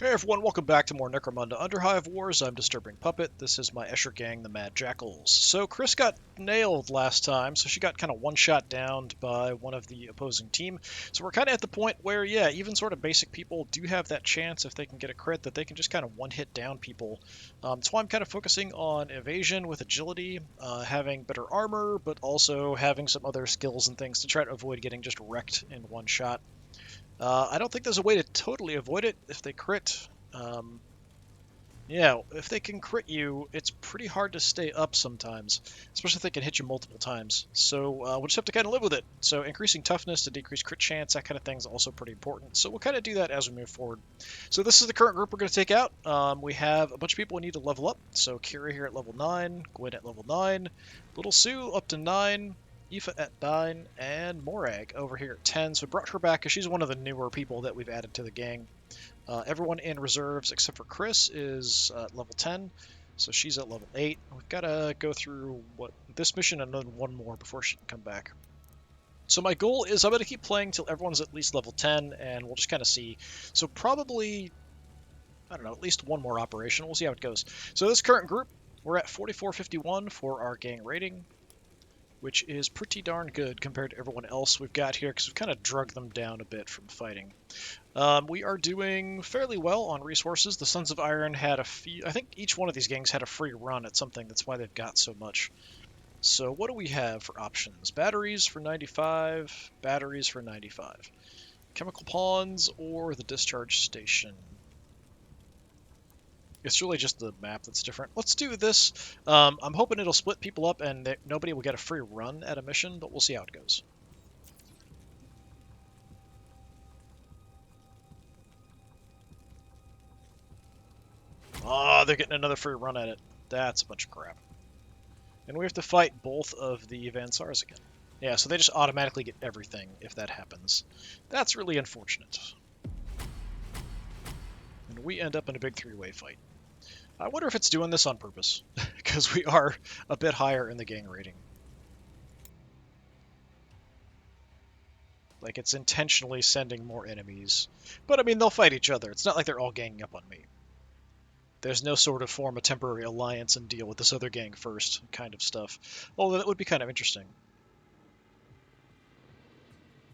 Hey everyone, welcome back to more Necromunda Underhive Wars. I'm DisturbingPuppet. This is my Escher gang, the Mad Jackals. So Chris got nailed last time, so she got kind of one-shot downed by one of the opposing team. So we're kind of at the point where, yeah, even sort of basic people do have that chance if they can get a crit that they can just kind of one-hit down people. That's why I'm kind of focusing on evasion with agility, having better armor, but also having some other skills and things to try to avoid getting just wrecked in one shot. I don't think there's a way to totally avoid it if they crit. Um, yeah, if they can crit you, it's pretty hard to stay up sometimes, especially if they can hit you multiple times. So we'll just have to kind of live with it. So increasing toughness to decrease crit chance, that kind of thing is also pretty important. So we'll kind of do that as we move forward. So this is the current group we're going to take out. We have a bunch of people we need to level up. So Kira here at level 9, Gwen at level 9, Little Sue up to 9, Aoife at 9, and Morag over here at 10. So we brought her back because she's one of the newer people that we've added to the gang. Everyone in reserves except for Chris is level 10, so she's at level 8. We've got to go through this mission and then one more before she can come back. So my goal is I'm going to keep playing till everyone's at least level 10, and we'll just kind of see. So probably, I don't know, at least one more operation. We'll see how it goes. So this current group, we're at 4451 for our gang rating, which is pretty darn good compared to everyone else we've got here, because we've kind of drug them down a bit from fighting. We are doing fairly well on resources. The Sons of Iron had a few. I think each one of these gangs had a free run at something. That's why they've got so much. So what do we have for options? Batteries for 95, batteries for 95. Chemical pawns or the discharge station? It's really just the map that's different. Let's do this. I'm hoping it'll split people up and that nobody will get a free run at a mission, but we'll see how it goes. Oh, they're getting another free run at it. That's a bunch of crap. And we have to fight both of the Vansars again. Yeah, so they just automatically get everything if that happens. That's really unfortunate. And we end up in a big three-way fight. I wonder if it's doing this on purpose, because we are a bit higher in the gang rating. Like, it's intentionally sending more enemies. But, I mean, they'll fight each other. It's not like they're all ganging up on me. There's no sort of form a temporary alliance and deal with this other gang first kind of stuff. Although that would be kind of interesting.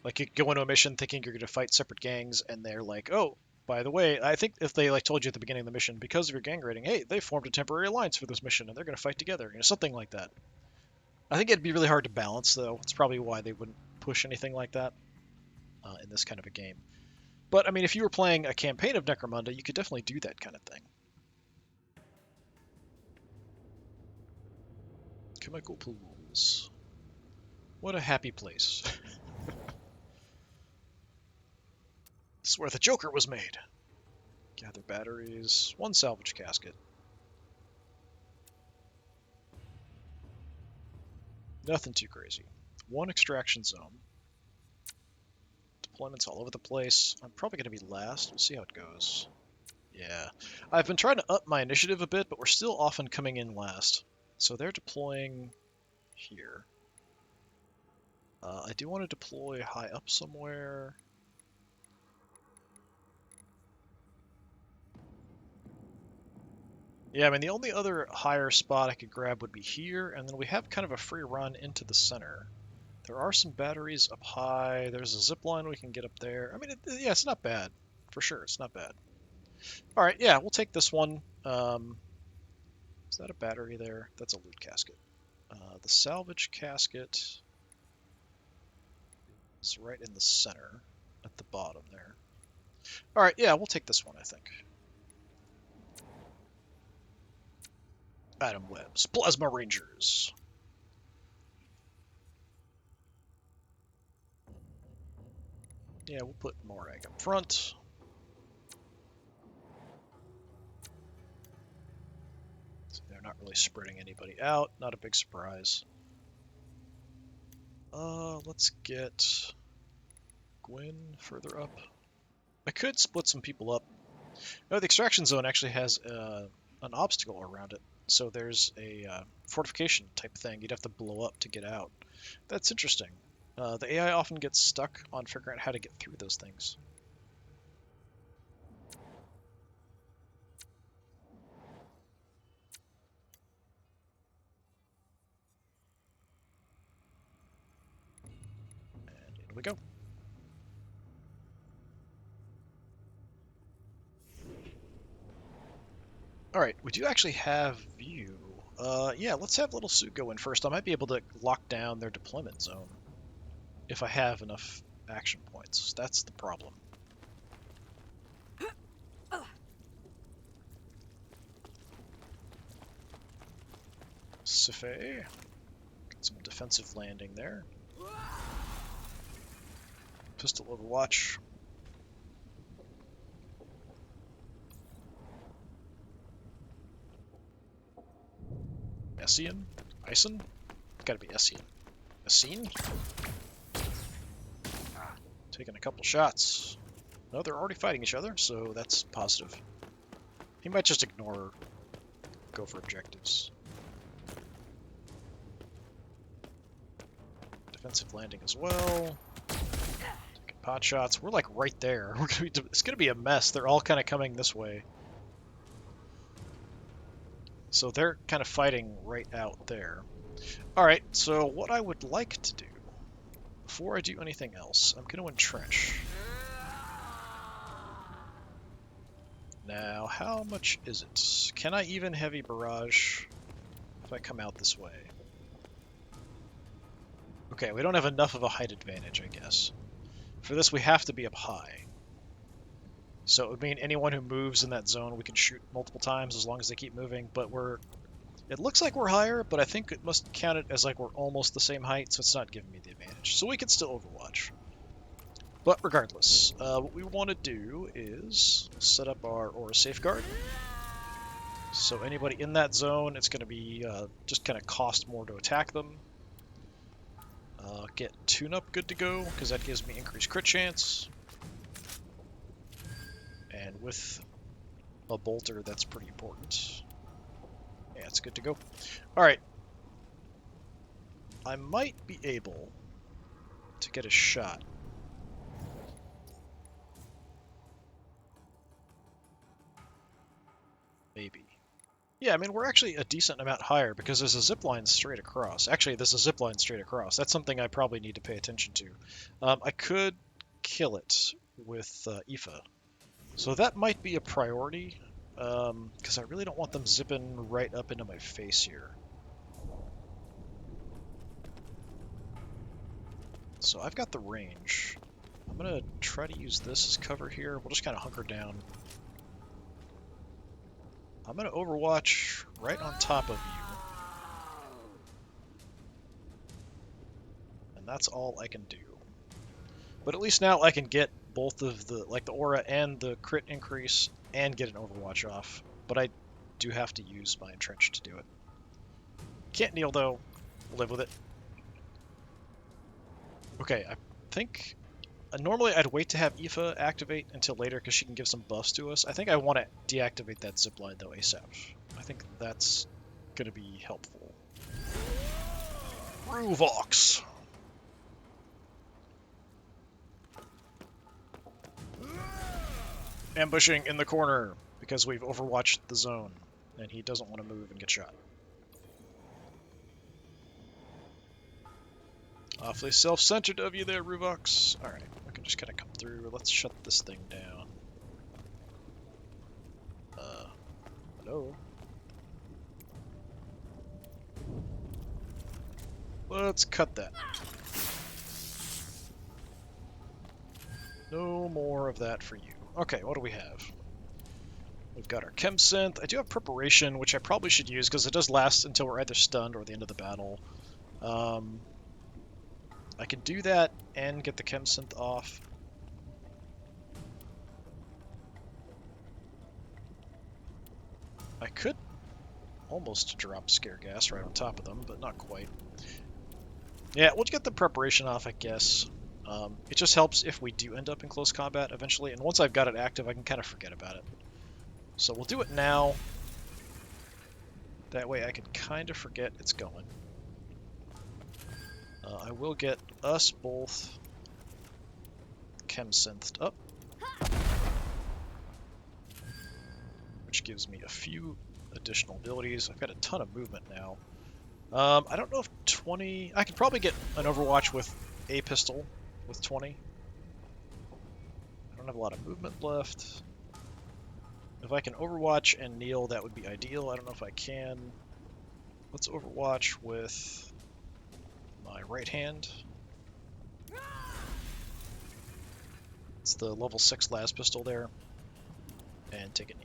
Like, you go into a mission thinking you're going to fight separate gangs, and they're like, oh, by the way, I think if they like told you at the beginning of the mission, because of your gang rating, hey, they formed a temporary alliance for this mission, and they're going to fight together, something like that. I think it'd be really hard to balance, though. It's probably why they wouldn't push anything like that in this kind of a game. But, I mean, if you were playing a campaign of Necromunda, you could definitely do that kind of thing. Chemical pools. What a happy place. This is where the Joker was made. Gather batteries. One salvage casket. Nothing too crazy. One extraction zone. Deployments all over the place. I'm probably going to be last. We'll see how it goes. Yeah. I've been trying to up my initiative a bit, but we're still often coming in last. So they're deploying here. I do want to deploy high up somewhere. Yeah, I mean, the only other higher spot I could grab would be here, and then we have kind of a free run into the center. There are some batteries up high. There's a zip line we can get up there. I mean, yeah, it's not bad. For sure, it's not bad. All right, yeah, we'll take this one. Is that a battery there? That's a loot casket. The salvage casket is right in the center at the bottom there. All right, yeah, we'll take this one, I think. Atom webs, plasma rangers. Yeah, we'll put Morag up front. So they're not really spreading anybody out. Not a big surprise. Let's get Gwen further up. I could split some people up. No, the extraction zone actually has an obstacle around it. So there's a fortification type thing you'd have to blow up to get out. That's interesting. The AI often gets stuck on figuring out how to get through those things. we go. Alright, we do actually have view. Yeah, let's have Little Sue go in first. I might be able to lock down their deployment zone if I have enough action points. That's the problem. Sifei. Got some defensive landing there. Pistol Overwatch. Essien? Ison? Gotta be Essien. Essien? Taking a couple shots. No, they're already fighting each other, so that's positive. He might just ignore, go for objectives. Defensive landing as well. Taking pot shots. We're like right there. It's gonna be a mess. They're all kind of coming this way. So they're kind of fighting right out there. Alright, so what I would like to do, before I do anything else, I'm going to entrench. Now, how much is it? Can I even heavy barrage if I come out this way? Okay, we don't have enough of a height advantage, I guess. For this, we have to be up high. So it would mean anyone who moves in that zone we can shoot multiple times as long as they keep moving, but it looks like we're higher, but I think it must count it as like we're almost the same height, so it's not giving me the advantage. So we can still overwatch. But regardless, what we want to do is set up our aura safeguard. So anybody in that zone, it's going to be just kind of cost more to attack them. Get tune-up good to go, because that gives me increased crit chance. And with a bolter, that's pretty important. Yeah, it's good to go. Alright. I might be able to get a shot. Maybe. Yeah, I mean, we're actually a decent amount higher because there's a zip line straight across. Actually, there's a zip line straight across. That's something I probably need to pay attention to. I could kill it with Aoife. So that might be a priority, because I really don't want them zipping right up into my face here. So I've got the range. I'm going to try to use this as cover here. We'll just kind of hunker down. I'm going to overwatch right on top of you. And that's all I can do. But at least now I can get both of the, like the aura and the crit increase, and get an overwatch off. But I do have to use my entrench to do it. Can't kneel though. We'll live with it. Okay, I think normally I'd wait to have Aoife activate until later because she can give some buffs to us. I think I want to deactivate that zipline though ASAP. I think that's going to be helpful. Ruvox! Ambushing in the corner because we've overwatched the zone and he doesn't want to move and get shot. Awfully self-centered of you there, Ruvox. Alright, we can just kind of come through. Let's shut this thing down. Hello? Let's cut that. No more of that for you. Okay, what do we have? We've got our Chem Synth. I do have Preparation, which I probably should use because it does last until we're either stunned or the end of the battle. I can do that and get the Chem Synth off. I could almost drop Scare Gas right on top of them, but not quite. Yeah, we'll get the Preparation off, I guess. It just helps if we do end up in close combat eventually, and once I've got it active, I can kind of forget about it. So we'll do it now. That way I can kind of forget it's going. I will get us both Chem Synthed up, which gives me a few additional abilities. I've got a ton of movement now. I don't know if 20... I could probably get an Overwatch with a pistol with 20. I don't have a lot of movement left. If I can Overwatch and kneel, that would be ideal. I don't know if I can. Let's Overwatch with my right hand. It's the level 6 las pistol there. And take a knee.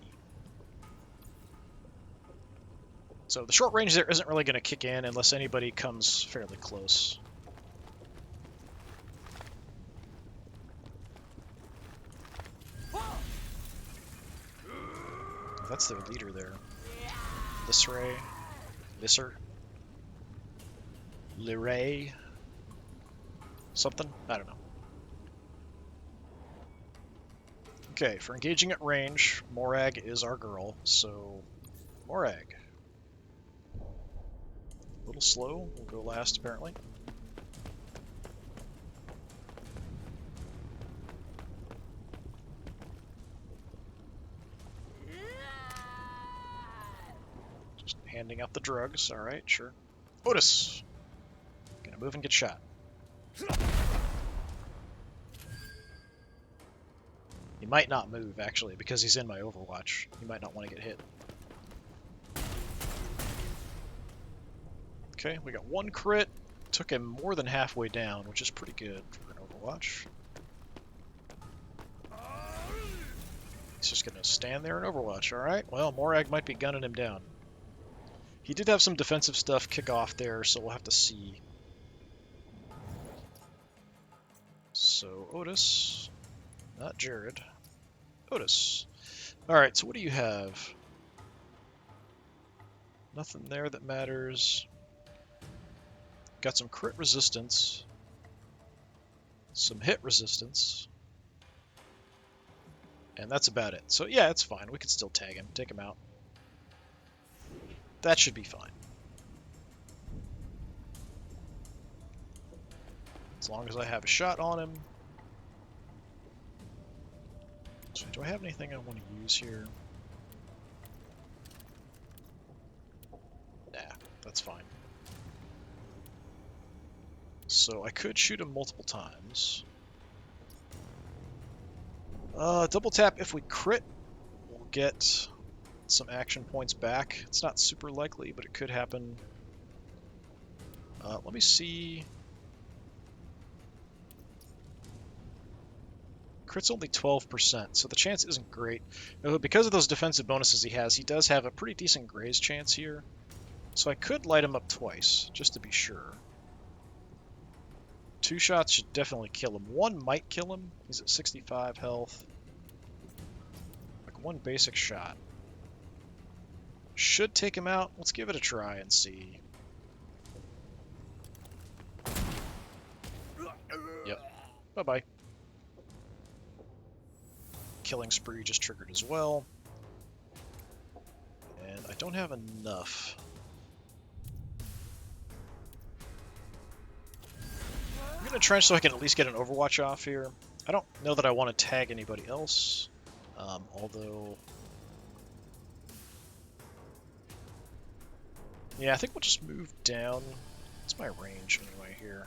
So the short range there isn't really going to kick in unless anybody comes fairly close. That's their leader there. Lisser. Liray. Something? I don't know. Okay, for engaging at range, Morag is our girl, so Morag. A little slow, we'll go last apparently. Just handing out the drugs, alright, sure. Otis! Gonna move and get shot. He might not move, actually, because he's in my Overwatch. He might not want to get hit. Okay, we got one crit. Took him more than halfway down, which is pretty good for an Overwatch. He's just going to stand there and Overwatch. Alright, well, Morag might be gunning him down. He did have some defensive stuff kick off there, so we'll have to see. So, Otis. Not Jared. Otis. Alright, so what do you have? Nothing there that matters. Got some crit resistance. Some hit resistance. And that's about it. So yeah, it's fine. We can still tag him. Take him out. That should be fine. As long as I have a shot on him. So do I have anything I want to use here? Nah, that's fine. So I could shoot him multiple times. Double tap if we crit, we'll get some action points back. It's not super likely, but it could happen. Let me see. Crit's only 12%, so the chance isn't great. Because of those defensive bonuses he has, he does have a pretty decent graze chance here. So I could light him up twice, just to be sure. 2 shots should definitely kill him. 1 might kill him. He's at 65 health. Like 1 basic shot. Should take him out. Let's give it a try and see. Yep. Bye-bye. Killing spree just triggered as well. And I don't have enough. I'm going to trench so I can at least get an Overwatch off here. I don't know that I want to tag anybody else. Although... yeah, I think we'll just move down. What's my range anyway here?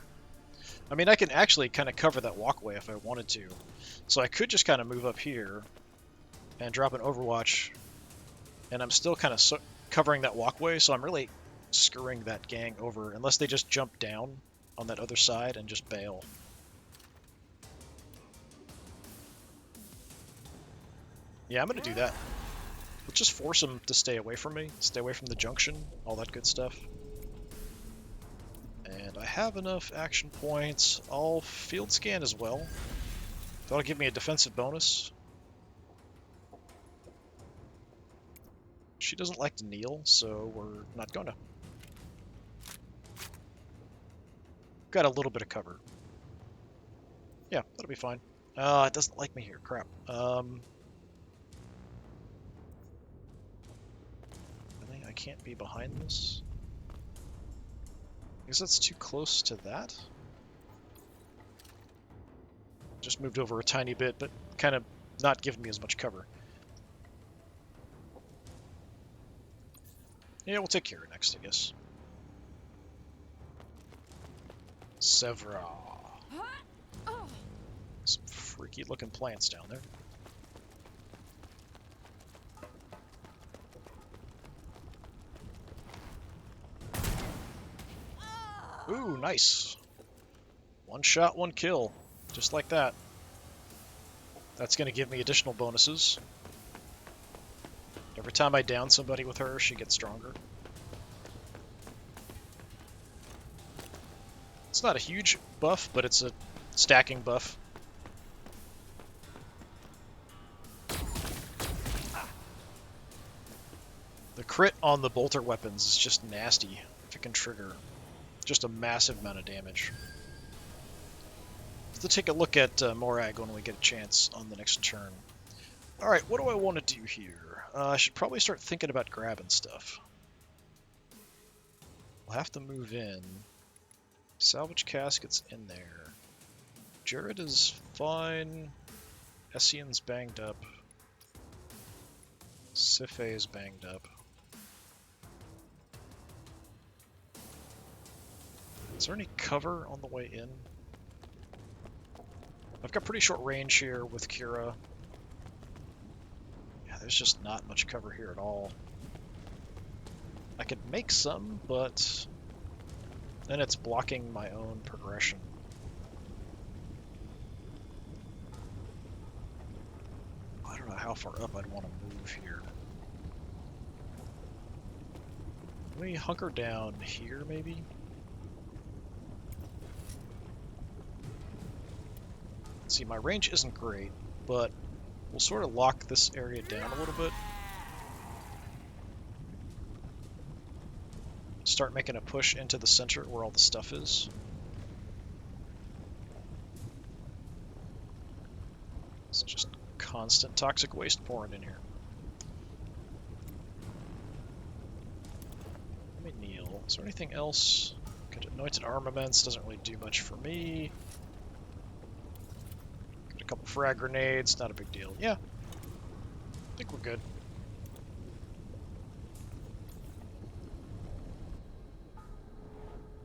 I mean, I can actually kind of cover that walkway if I wanted to. So I could just kind of move up here and drop an Overwatch. And I'm still kind of covering that walkway, so I'm really screwing that gang over unless they just jump down on that other side and just bail. Yeah, I'm going to do that. Let's just force them to stay away from me, stay away from the junction, all that good stuff. And I have enough action points. I'll field scan as well. That'll give me a defensive bonus. She doesn't like to kneel, so we're not gonna. Got a little bit of cover. Yeah, that'll be fine. It doesn't like me here. Crap. Really? I can't be behind this? I guess that's too close to that. Just moved over a tiny bit, but kind of not giving me as much cover. Yeah, we'll take care of it next, I guess. Sevra. Some freaky looking plants down there. Ooh, nice. One shot, one kill. Just like that. That's going to give me additional bonuses. Every time I down somebody with her, she gets stronger. It's not a huge buff, but it's a stacking buff. The crit on the bolter weapons is just nasty if it can trigger just a massive amount of damage. Let's take a look at Morag when we get a chance on the next turn. Alright, what do I want to do here? I should probably start thinking about grabbing stuff. We'll have to move in. Salvage casket's in there. Jared is fine. Essian's banged up. Sife's banged up. Is there any cover on the way in? I've got pretty short range here with Kira. Yeah, there's just not much cover here at all. I could make some, but then it's blocking my own progression. I don't know how far up I'd want to move here. Let me hunker down here, maybe? See, my range isn't great, but we'll sort of lock this area down a little bit. Start making a push into the center where all the stuff is. It's just constant toxic waste pouring in here. Let me kneel. Is there anything else? Good anointed armaments, doesn't really do much for me. Got a couple frag grenades, not a big deal. Yeah, I think we're good.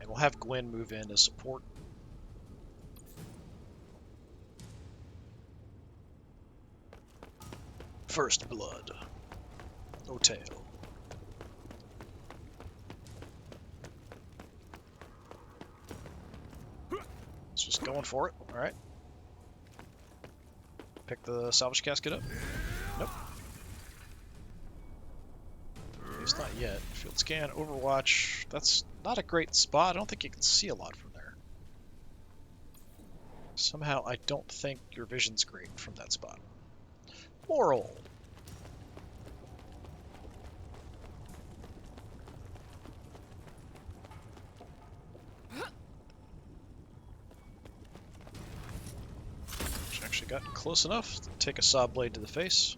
We'll have Gwen move in as support. First blood. Oteo. It's just going for it. Alright. Pick the salvage casket up. Nope. At least not yet. Field scan, overwatch. That's not a great spot. I don't think you can see a lot from there. Somehow I don't think your vision's great from that spot. Laurel. Actually gotten close enough to take a saw blade to the face.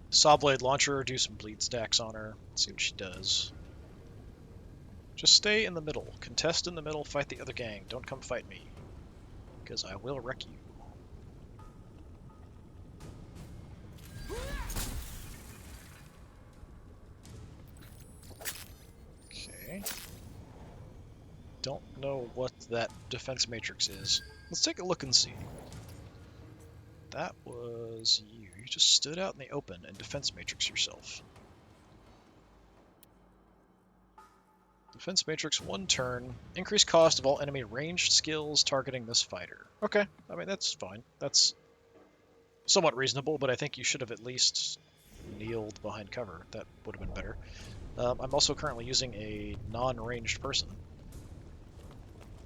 Sawblade launcher, do some bleed stacks on her, see what she does. Just stay in the middle. Contest in the middle, fight the other gang. Don't come fight me. Because I will wreck you. Okay. Don't know what that defense matrix is. Let's take a look and see. That was you. You just stood out in the open and defense matrix yourself. Defense matrix, 1 turn. Increase cost of all enemy ranged skills targeting this fighter. Okay, I mean, that's fine. That's somewhat reasonable, but I think you should have at least kneeled behind cover. That would have been better. I'm also currently using a non-ranged person.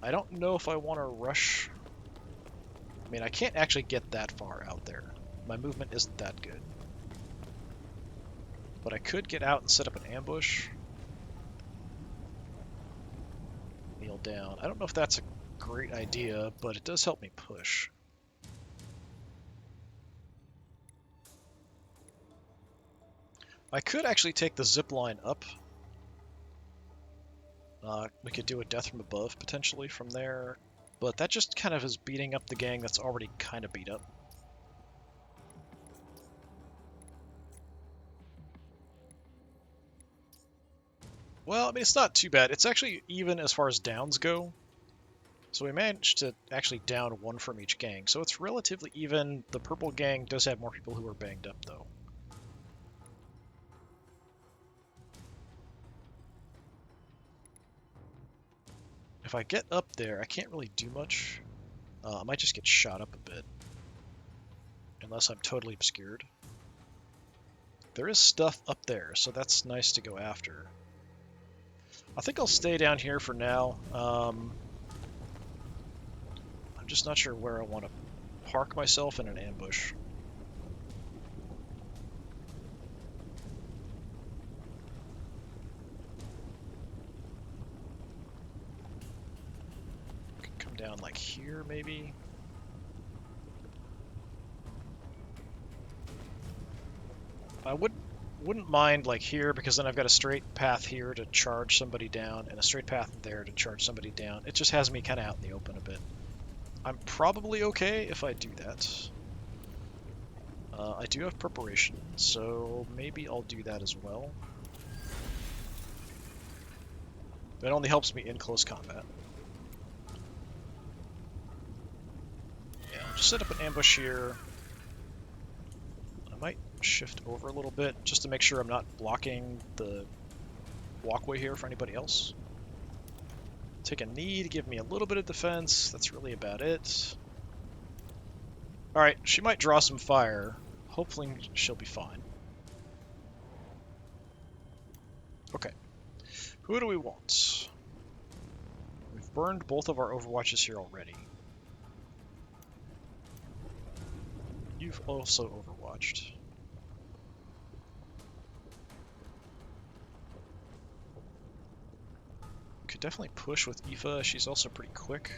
I don't know if I want to rush. I mean, I can't actually get that far out there. My movement isn't that good. But I could get out and set up an ambush. Kneel down. I don't know if that's a great idea, but it does help me push. I could actually take the zip line up. We could do a death from above, potentially, from there. But that just kind of is beating up the gang that's already kind of beat up. Well, I mean, it's not too bad. It's actually even as far as downs go. So we managed to actually down one from each gang. So it's relatively even. The purple gang does have more people who are banged up, though. If I get up there, I can't really do much. I might just get shot up a bit. Unless I'm totally obscured. There is stuff up there, so that's nice to go after. I think I'll stay down here for now. I'm just not sure where I want to park myself in an ambush. Could come down like here, maybe. I wouldn't mind like here, because then I've got a straight path here to charge somebody down and a straight path there to charge somebody down. It just has me kind of out in the open a bit. I'm probably okay if I do that. I do have preparation, so maybe I'll do that as well. That only helps me in close combat. Yeah, I'll just set up an ambush here. I might shift over a little bit just to make sure I'm not blocking the walkway here for anybody else. Take a knee to give me a little bit of defense. That's really about it. Alright, she might draw some fire. Hopefully she'll be fine. Okay. Who do we want? We've burned both of our overwatches here already. You've also overwatched. Could definitely push with Aoife. She's also pretty quick.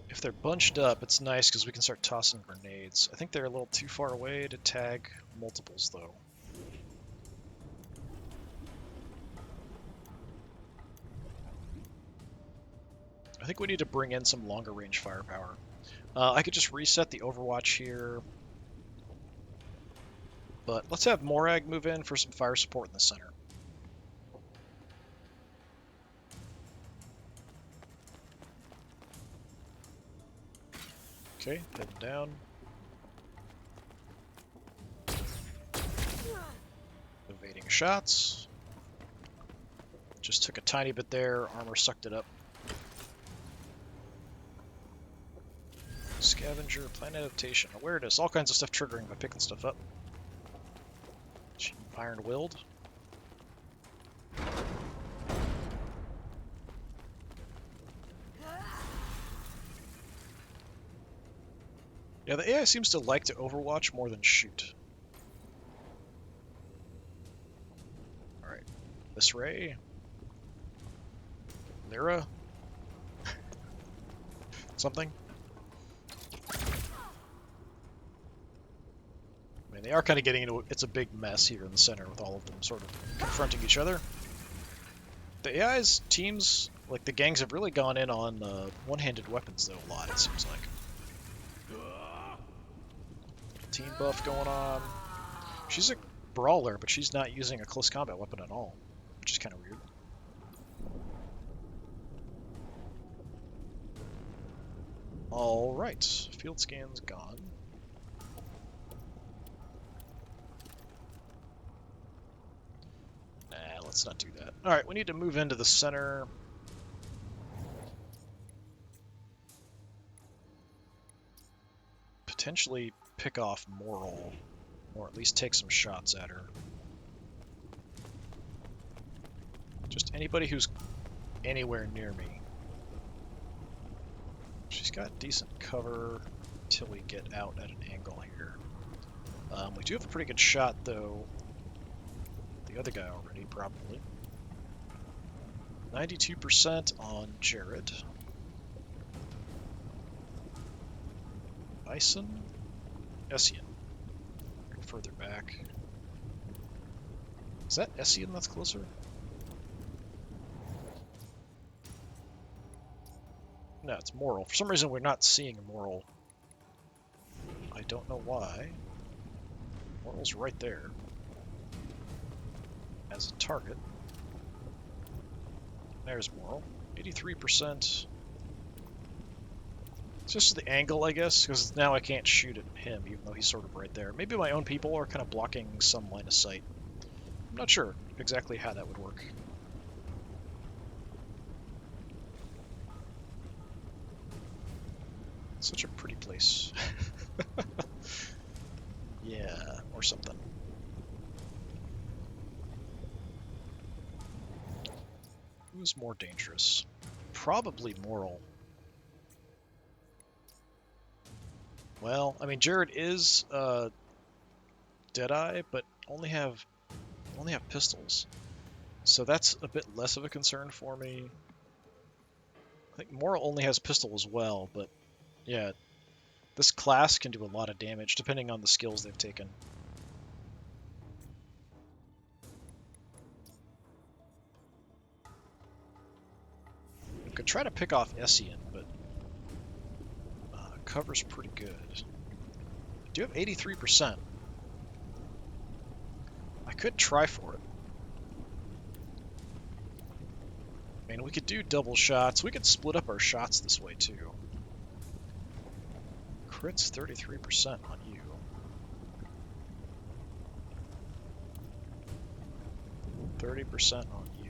If they're bunched up, it's nice because we can start tossing grenades. I think they're a little too far away to tag multiples, though. I think we need to bring in some longer range firepower. I could just reset the Overwatch here. But let's have Morag move in for some fire support in the center. Okay, heading down. Evading shots. Just took a tiny bit there, armor sucked it up. Scavenger, plant adaptation, awareness, all kinds of stuff triggering by picking stuff up. Iron-willed. Yeah, the AI seems to like to overwatch more than shoot. Alright. This Ray. Lyra. Something. I mean, they are kind of getting into it's a big mess here in the center with all of them sort of confronting each other. The AI's teams, like the gangs, have really gone in on one-handed weapons though a lot, it seems like. Team buff going on. She's a brawler, but she's not using a close combat weapon at all, which is kind of weird. Alright, field scan's gone. Nah, let's not do that. Alright, we need to move into the center. Potentially pick off Moral, or at least take some shots at her. Just anybody who's anywhere near me. She's got decent cover until we get out at an angle here. We do have a pretty good shot, though. The other guy already, probably. 92% on Jared. Bison? Essien. Go further back. Is that Essien that's closer? No, it's Moral. For some reason, we're not seeing a Moral I don't know why. Moral's right there. As a target. There's Moral. 83%. It's just the angle, I guess, because now I can't shoot at him, even though he's sort of right there. Maybe my own people are kind of blocking some line of sight. I'm not sure exactly how that would work. Such a pretty place. Yeah, or something. Who's more dangerous? Probably Moral. Well, I mean, Jared is Deadeye, but only have pistols, so that's a bit less of a concern for me. I think Moral only has pistol as well, but yeah, this class can do a lot of damage depending on the skills they've taken. I could try to pick off Escher, but cover's pretty good. I do have 83%. I could try for it. I mean, we could do double shots. We could split up our shots this way, too. Crit's 33% on you. %30 on you.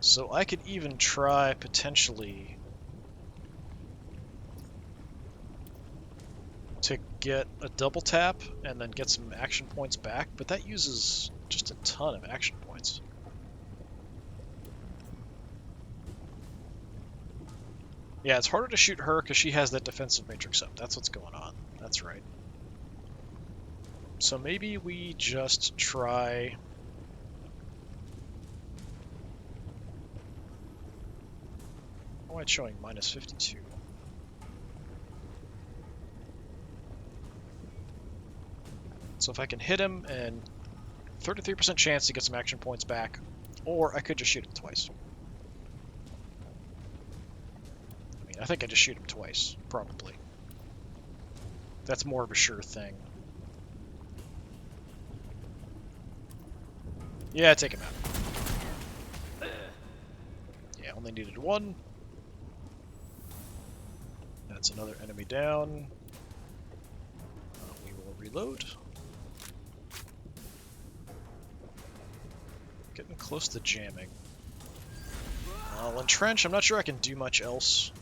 So I could even try, potentially, to get a double tap and then get some action points back, but that uses just a ton of action points. Yeah, it's harder to shoot her because she has that defensive matrix up. That's what's going on. That's right. So maybe we just try... Why am I showing minus 52? So if I can hit him, and 33% chance to get some action points back, or I could just shoot him twice. I mean, I think I just shoot him twice, probably. That's more of a sure thing. Yeah, take him out. Yeah, only needed one. That's another enemy down. We will reload. Getting close to jamming. I'll entrench. I'm not sure I can do much else.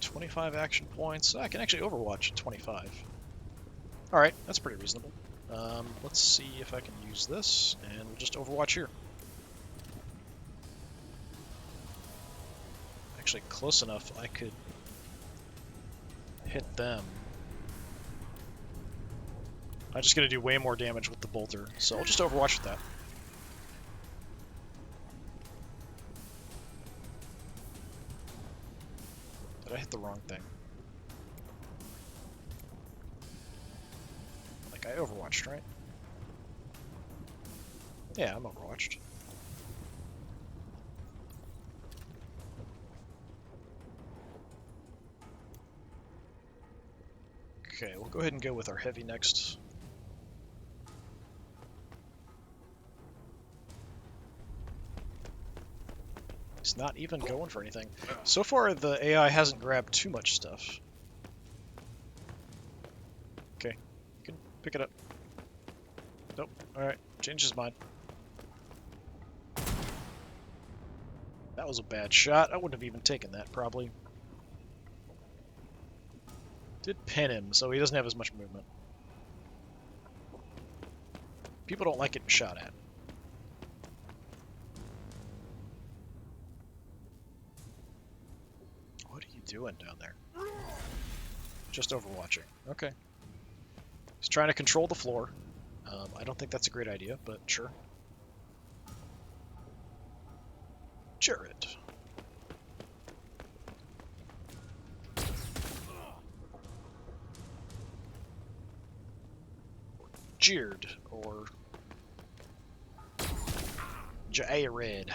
25 action points. I can actually overwatch at 25. Alright, that's pretty reasonable. Let's see if I can use this, and we'll just overwatch here. Actually, close enough I could hit them. I'm just going to do way more damage with the bolter, so I'll just overwatch with that. Did I hit the wrong thing? Like, I overwatched, right? Yeah, I'm overwatched. Okay, we'll go ahead and go with our heavy next. He's not even going for anything. So far, the AI hasn't grabbed too much stuff. Okay, you can pick it up. Nope, alright, changed his mind. That was a bad shot. I wouldn't have even taken that, probably. Did pin him, so he doesn't have as much movement. People don't like getting shot at. What are you doing down there? Just overwatching. Okay. He's trying to control the floor. I don't think that's a great idea, but sure. Jared. Jeered, or Jared.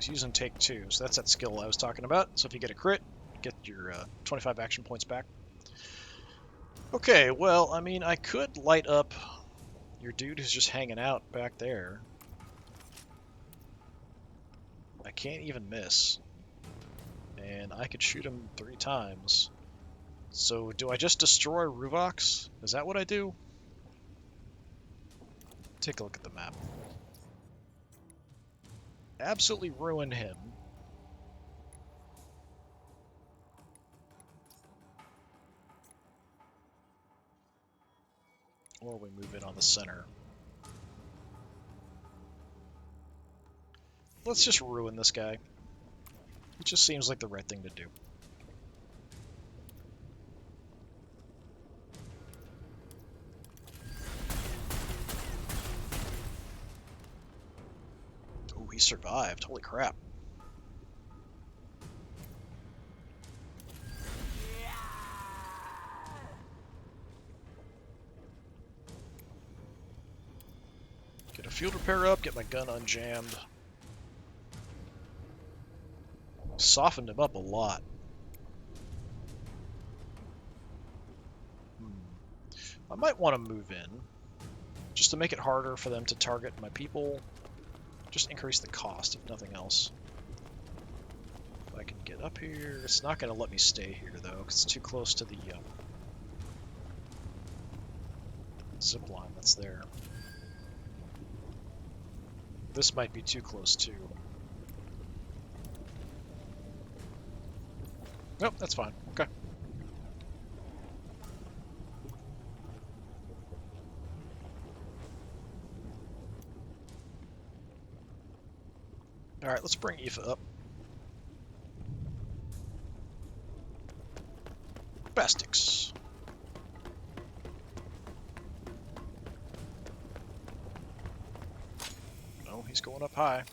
He's using take 2, so that's that skill I was talking about. So if you get a crit, get your 25 action points back. Okay, well, I mean, I could light up your dude who's just hanging out back there. I can't even miss. And I could shoot him 3 times. So do I just destroy Ruvox? Is that what I do? Take a look at the map. Absolutely ruin him. Or we move in on the center. Let's just ruin this guy. It just seems like the right thing to do. Oh, he survived. Holy crap. Get a field repair up, get my gun unjammed. Softened him up a lot. I might want to move in, just to make it harder for them to target my people. Just increase the cost, if nothing else. If I can get up here, it's not going to let me stay here, though, because it's too close to the zip line that's there. This might be too close, too. Nope, that's fine. Okay. Alright, let's bring Aoife up. Bastix. No, he's going up high.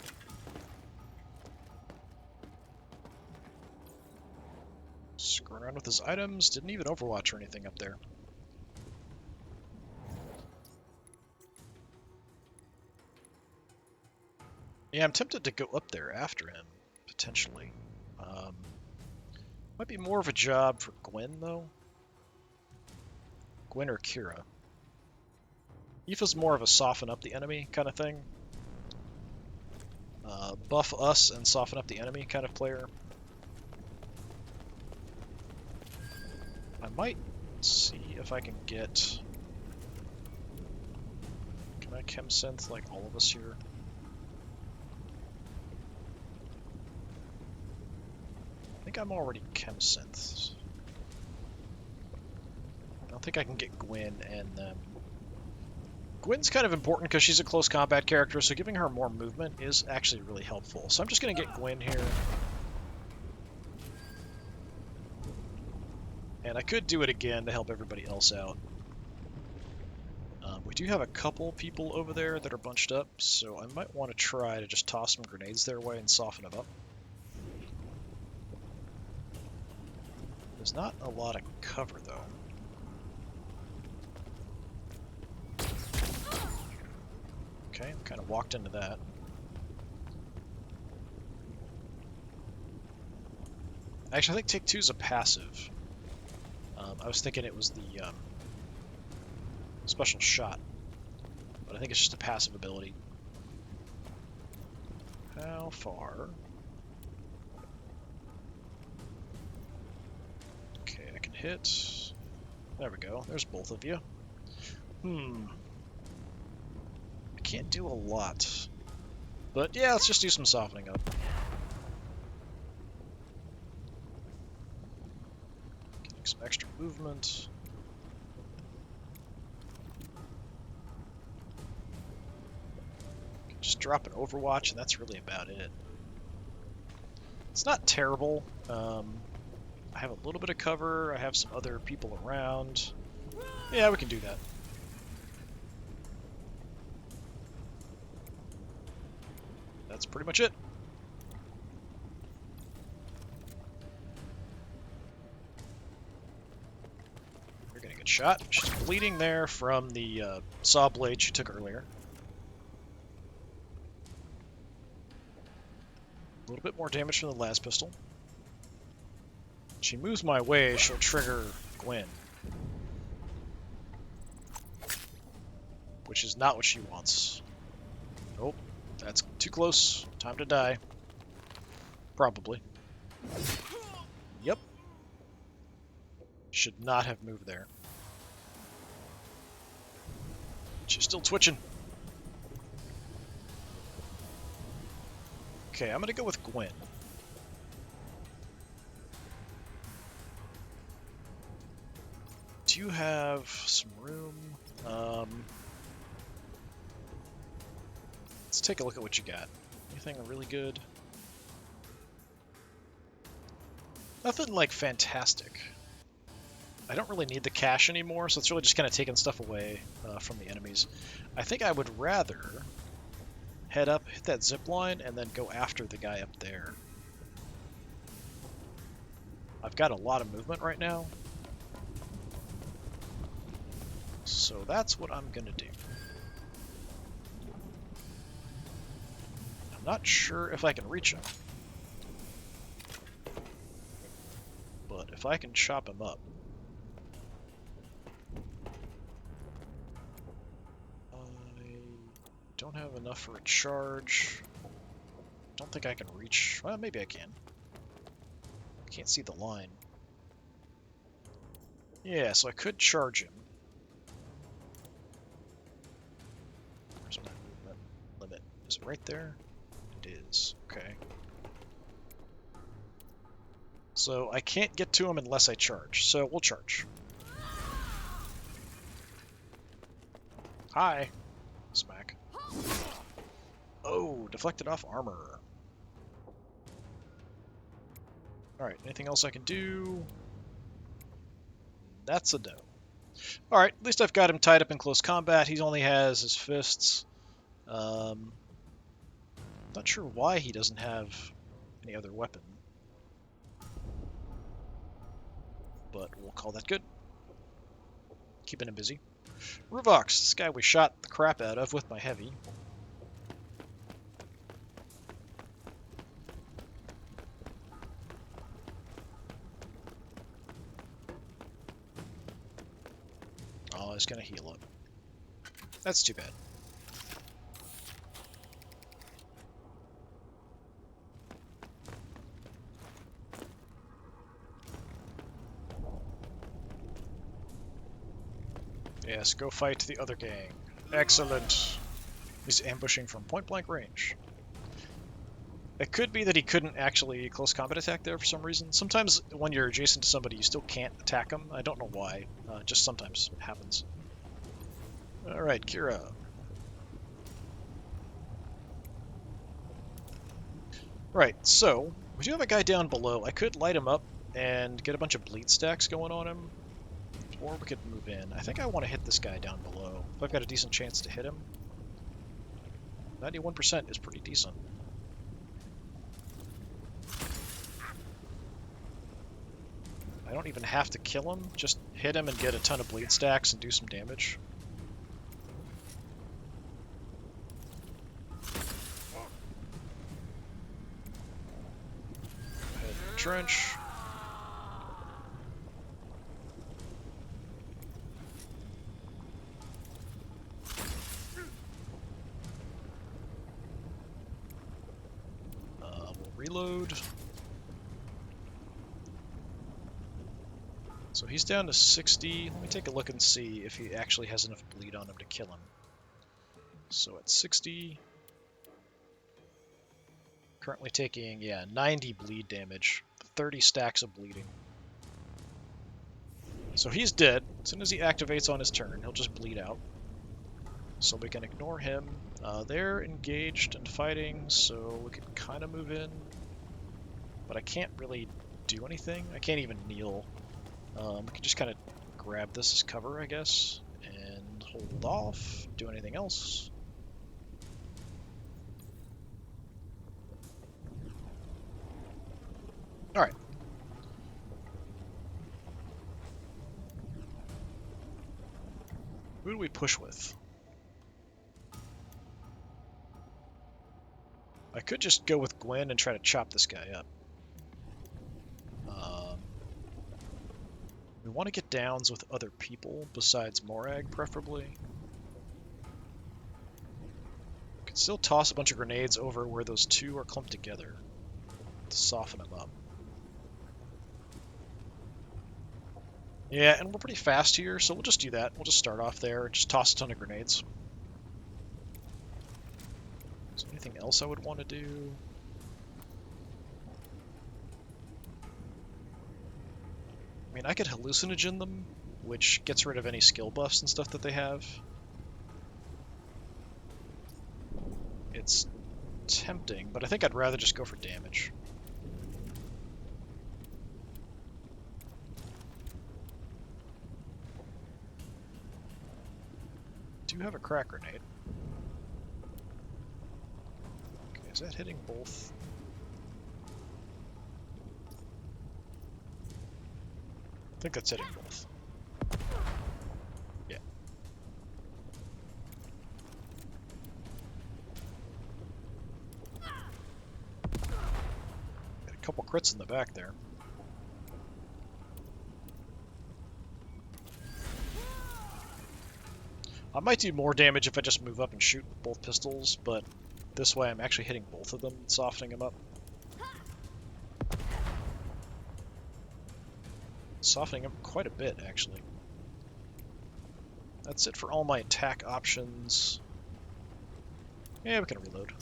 Screwing around with his items. Didn't even Overwatch or anything up there. Yeah, I'm tempted to go up there after him, potentially. Might be more of a job for Gwen, though. Gwen or Kira. Aoife's more of a soften up the enemy kind of thing. Buff us and soften up the enemy kind of player. I might see if I can get... Can I chem synth like all of us here? I think I'm already chem synth. I don't think I can get Gwen and them. Gwen's kind of important because she's a close combat character, so giving her more movement is actually really helpful. So I'm just going to get Gwen here. And I could do it again to help everybody else out. We do have a couple people over there that are bunched up, so I might want to try to just toss some grenades their way and soften them up. There's not a lot of cover, though. Okay, kind of walked into that. Actually, I think Take 2 is a passive. I was thinking it was the special shot, but I think it's just a passive ability. How far? Okay, I can hit. There we go. There's both of you. I can't do a lot. But yeah, let's just do some softening up. Getting some extra movement. Just drop an Overwatch, and that's really about it. It's not terrible. I have a little bit of cover. I have some other people around. Yeah, we can do that. That's pretty much it. You're gonna get shot. She's bleeding there from the saw blade she took earlier. A little bit more damage from the las pistol. She moves my way, she'll trigger Gwen. Which is not what she wants. Nope, that's too close. Time to die. Probably. Yep. Should not have moved there. She's still twitching. Okay, I'm gonna go with Gwen. Do you have some room? Let's take a look at what you got. Anything really good? Nothing like fantastic. I don't really need the cash anymore, so it's really just kind of taking stuff away from the enemies. I think I would rather head up, hit that zip line, and then go after the guy up there. I've got a lot of movement right now, so that's what I'm gonna do. I'm not sure if I can reach him, but if I can chop him up, don't have enough for a charge. Don't think I can reach. Well, maybe I can. I can't see the line. Yeah, so I could charge him. Where's my movement limit? Is it right there? It is. Okay. So I can't get to him unless I charge. So we'll charge. Hi. Smack. Oh, deflected off armor. Alright, anything else I can do? That's a no. Alright, at least I've got him tied up in close combat. He only has his fists. Not sure why he doesn't have any other weapon. But we'll call that good. Keeping him busy. Ruvox, this guy we shot the crap out of with my heavy. Oh, he's gonna heal up. That's too bad. Yes, go fight the other gang. Excellent. He's ambushing from point-blank range. It could be that he couldn't actually close combat attack there for some reason. Sometimes when you're adjacent to somebody, you still can't attack them. I don't know why. Just sometimes it happens. Alright, Kira. Right, so, we do have a guy down below. I could light him up and get a bunch of bleed stacks going on him. Or we could move in. I think I want to hit this guy down below. If I've got a decent chance to hit him. 91% is pretty decent. I don't even have to kill him. Just hit him and get a ton of bleed stacks and do some damage. Head in the trench. Reload. So he's down to 60. Let me take a look and see if he actually has enough bleed on him to kill him. So at 60, currently taking, 90 bleed damage, 30 stacks of bleeding. So he's dead. As soon as he activates on his turn, he'll just bleed out. So we can ignore him. They're engaged and fighting, so we can kind of move in. But I can't really do anything. I can't even kneel. I can just kind of grab this as cover, I guess, and hold off. Do anything else. Alright. Who do we push with? I could just go with Gwen and try to chop this guy up. We want to get downs with other people besides Morag, preferably. Could still toss a bunch of grenades over where those two are clumped together to soften them up. Yeah, and we're pretty fast here, so we'll just do that. We'll just start off there and just toss a ton of grenades. Is there anything else I would want to do? I mean, I could hallucinogen them, which gets rid of any skill buffs and stuff that they have. It's tempting, but I think I'd rather just go for damage. Do have a crack grenade. Okay, is that hitting both? I think that's hitting both. Yeah. Got a couple crits in the back there. I might do more damage if I just move up and shoot with both pistols, but this way I'm actually hitting both of them, softening them up. Softening them quite a bit, actually. That's it for all my attack options. Yeah, we can reload.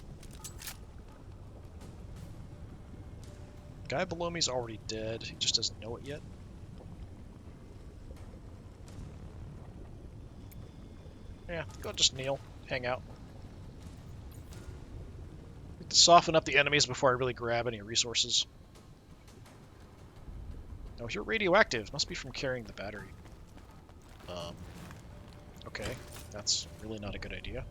Guy below me is already dead. He just doesn't know it yet. Yeah, go just kneel, hang out. Need to soften up the enemies before I really grab any resources. Oh, you're radioactive. Must be from carrying the battery. Okay, that's really not a good idea.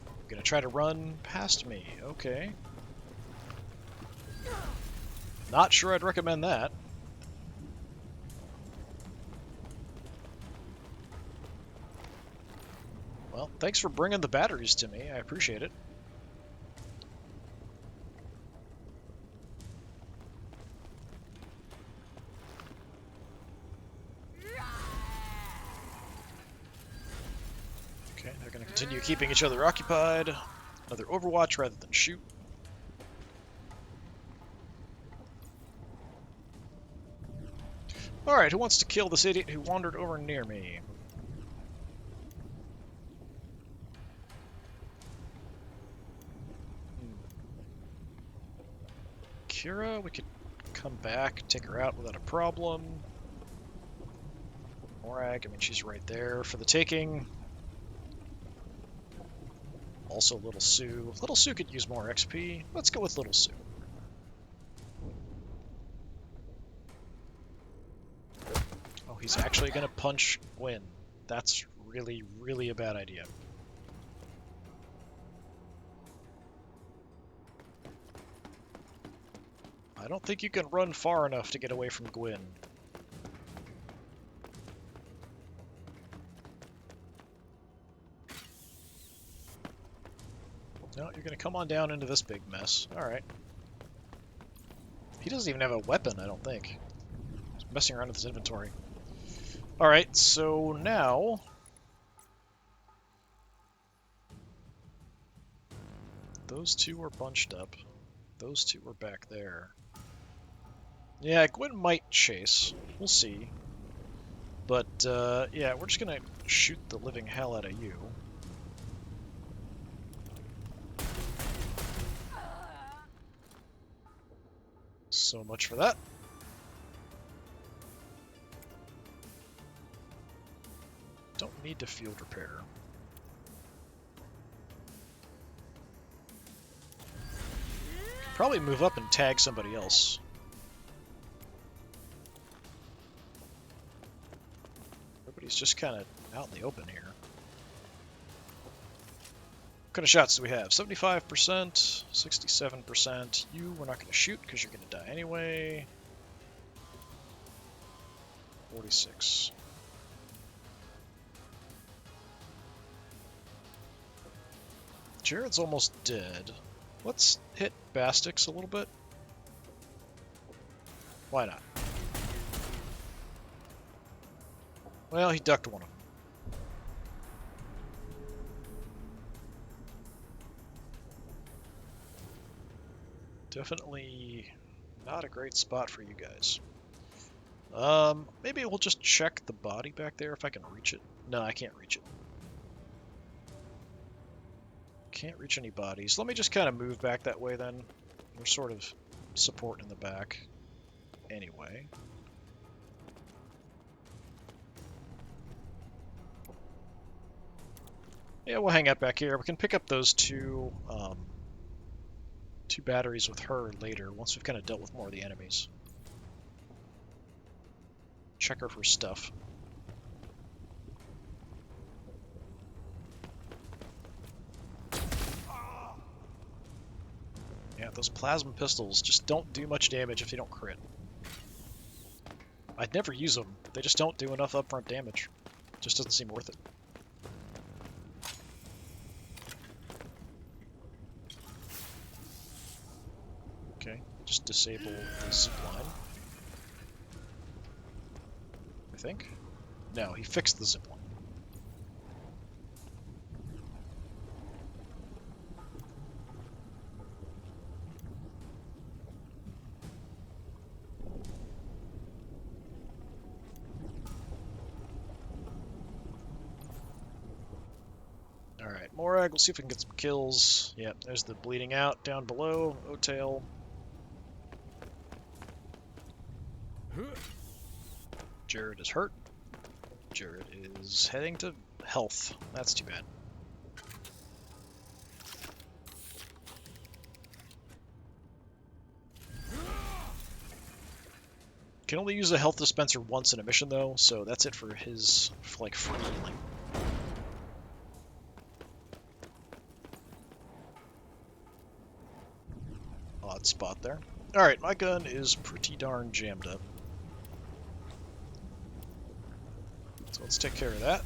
You're gonna try to run past me. Okay. Not sure I'd recommend that. Well, thanks for bringing the batteries to me. I appreciate it. Okay, they're going to continue keeping each other occupied. Another Overwatch rather than shoot. Alright, who wants to kill this idiot who wandered over near me? Kira, we could come back, take her out without a problem. Morag, I mean, she's right there for the taking. Also Little Sue. Little Sue could use more XP. Let's go with Little Sue. Oh, he's actually going to punch Gwen. That's really, really a bad idea. I don't think you can run far enough to get away from Gwen. No, you're going to come on down into this big mess. Alright. He doesn't even have a weapon, I don't think. He's messing around with his inventory. Alright, so now... those two are bunched up. Those two are back there. Yeah, Gwen might chase. We'll see. But, yeah, we're just gonna shoot the living hell out of you. So much for that. Don't need to field repair. Probably move up and tag somebody else. Everybody's just kind of out in the open here. What kind of shots do we have? 75%, 67%. You, we're not going to shoot because you're going to die anyway. 46. Jared's almost dead. Let's hit Bastix a little bit. Why not? Well, he ducked one of them. Definitely not a great spot for you guys. Maybe we'll just check the body back there if I can reach it. No, I can't reach it. Can't reach any bodies. Let me just kind of move back that way then. We're sort of supporting in the back anyway. Yeah, we'll hang out back here. We can pick up those two batteries with her later, once we've kind of dealt with more of the enemies. Check her for stuff. Yeah, those plasma pistols just don't do much damage if they don't crit. I'd never use them. They just don't do enough upfront damage. Just doesn't seem worth it. Okay, just disable the zipline. I think? No, he fixed the zipline. Alright, Morag, we'll see if we can get some kills. Yep, there's the bleeding out down below. O-tail. Jared is hurt. Jared is heading to health. That's too bad. Can only use a health dispenser once in a mission though, so that's it for his like free healing. Odd spot there. Alright, my gun is pretty darn jammed up. So let's take care of that.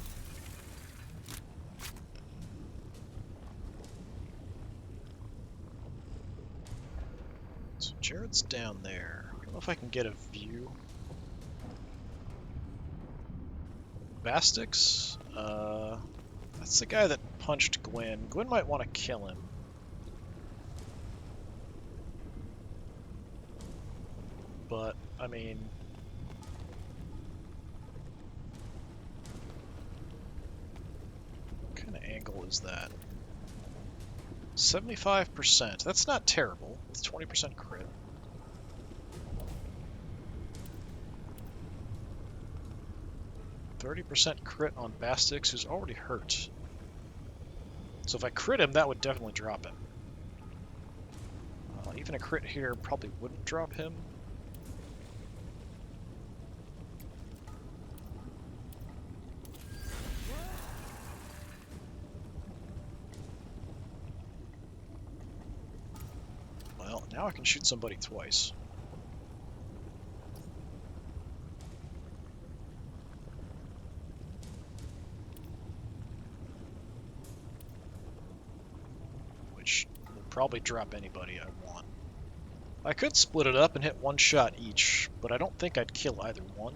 So Jared's down there. I don't know if I can get a view. Bastix? That's the guy that punched Gwen. Gwen might want to kill him. But, I mean... what kind of angle is that? 75%. That's not terrible. It's 20% crit. %30 crit on Bastix, who's already hurt. So if I crit him, that would definitely drop him. Even a crit here probably wouldn't drop him. Well, now I can shoot somebody twice. Probably drop anybody I want. I could split it up and hit one shot each, but I don't think I'd kill either one.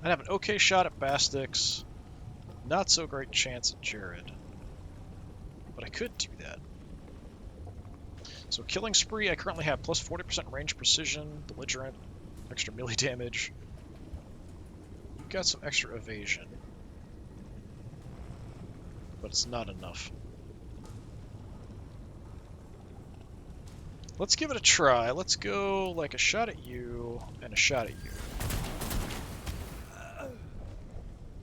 I'd have an okay shot at Bastix, not so great chance at Jared, but I could do that. So killing spree, I currently have plus 40% range precision, belligerent, extra melee damage. You've got some extra evasion, but it's not enough. Let's give it a try. Let's go like a shot at you and a shot at you.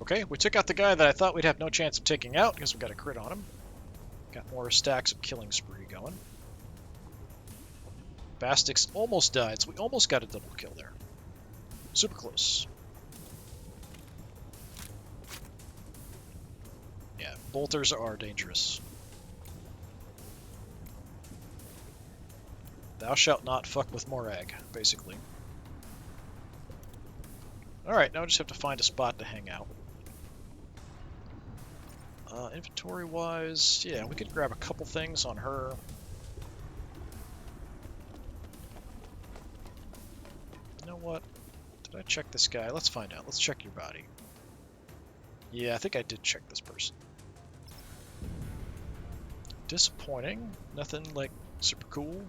Okay, we took out the guy that I thought we'd have no chance of taking out because we got a crit on him. Got more stacks of killing spree going. Bastix almost died, so we almost got a double kill there. Super close. Yeah, bolters are dangerous. Thou shalt not fuck with Morag, basically. Alright, now I just have to find a spot to hang out. Inventory-wise, yeah, we could grab a couple things on her. You know what? Did I check this guy? Let's find out. Let's check your body. Yeah, I think I did check this person. Disappointing. Nothing, like, super cool.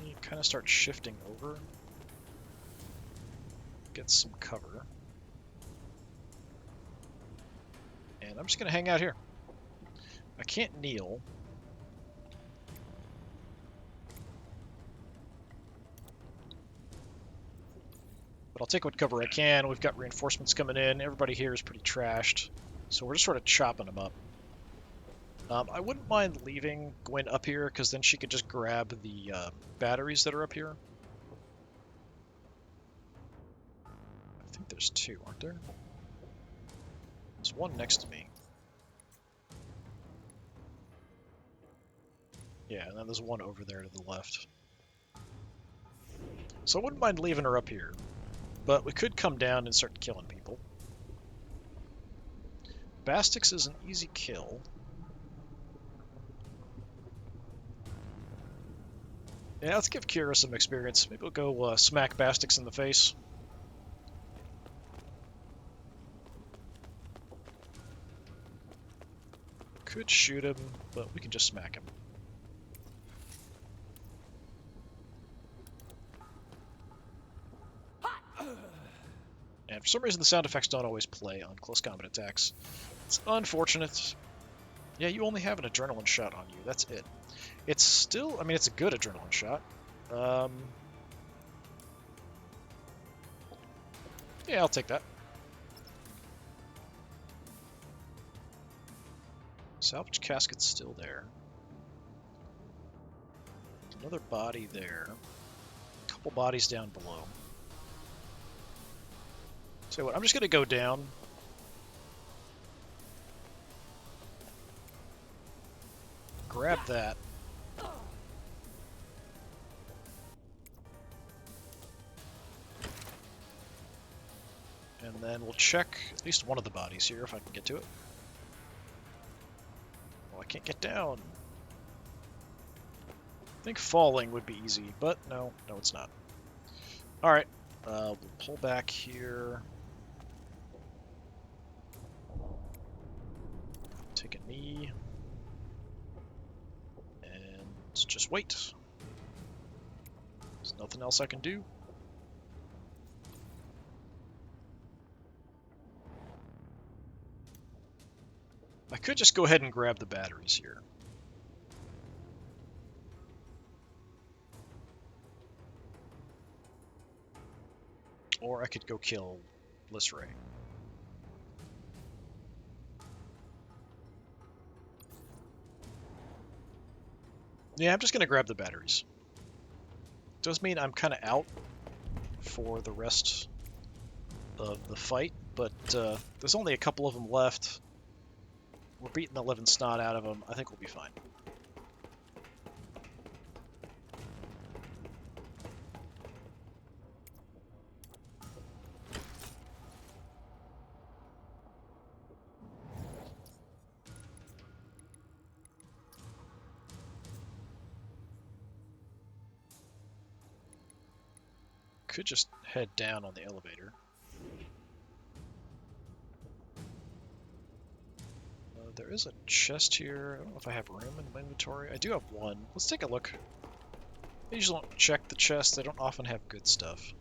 You kind of start shifting over. Get some cover. And I'm just going to hang out here. I can't kneel. But I'll take what cover I can. We've got reinforcements coming in. Everybody here is pretty trashed. So we're just sort of chopping them up. I wouldn't mind leaving Gwen up here, because then she could just grab the batteries that are up here. I think there's two, aren't there? There's one next to me. Yeah, and then there's one over there to the left. So I wouldn't mind leaving her up here. But we could come down and start killing people. Bastix is an easy kill. Yeah, let's give Kira some experience. Maybe we'll go smack Bastix in the face. Could shoot him, but we can just smack him. And for some reason the sound effects don't always play on close combat attacks. It's unfortunate. Yeah, you only have an adrenaline shot on you. That's it. It's still, I mean, it's a good adrenaline shot. Yeah, I'll take that. Salvage casket's still there. Another body there. A couple bodies down below. So what, I'm just going to go down. Grab that. And then we'll check at least one of the bodies here if I can get to it. Oh, I can't get down. I think falling would be easy, but no, it's not. Alright, we'll pull back here. Take a knee. And just wait. There's nothing else I can do. I could just go ahead and grab the batteries here. Or I could go kill Lisray. Yeah, I'm just going to grab the batteries. Does mean I'm kind of out for the rest of the fight, but there's only a couple of them left. We're beating the living snot out of them. I think we'll be fine. Could just head down on the elevator. There is a chest here. I don't know if I have room in my inventory. I do have one. Let's take a look. I usually don't check the chests. They don't often have good stuff.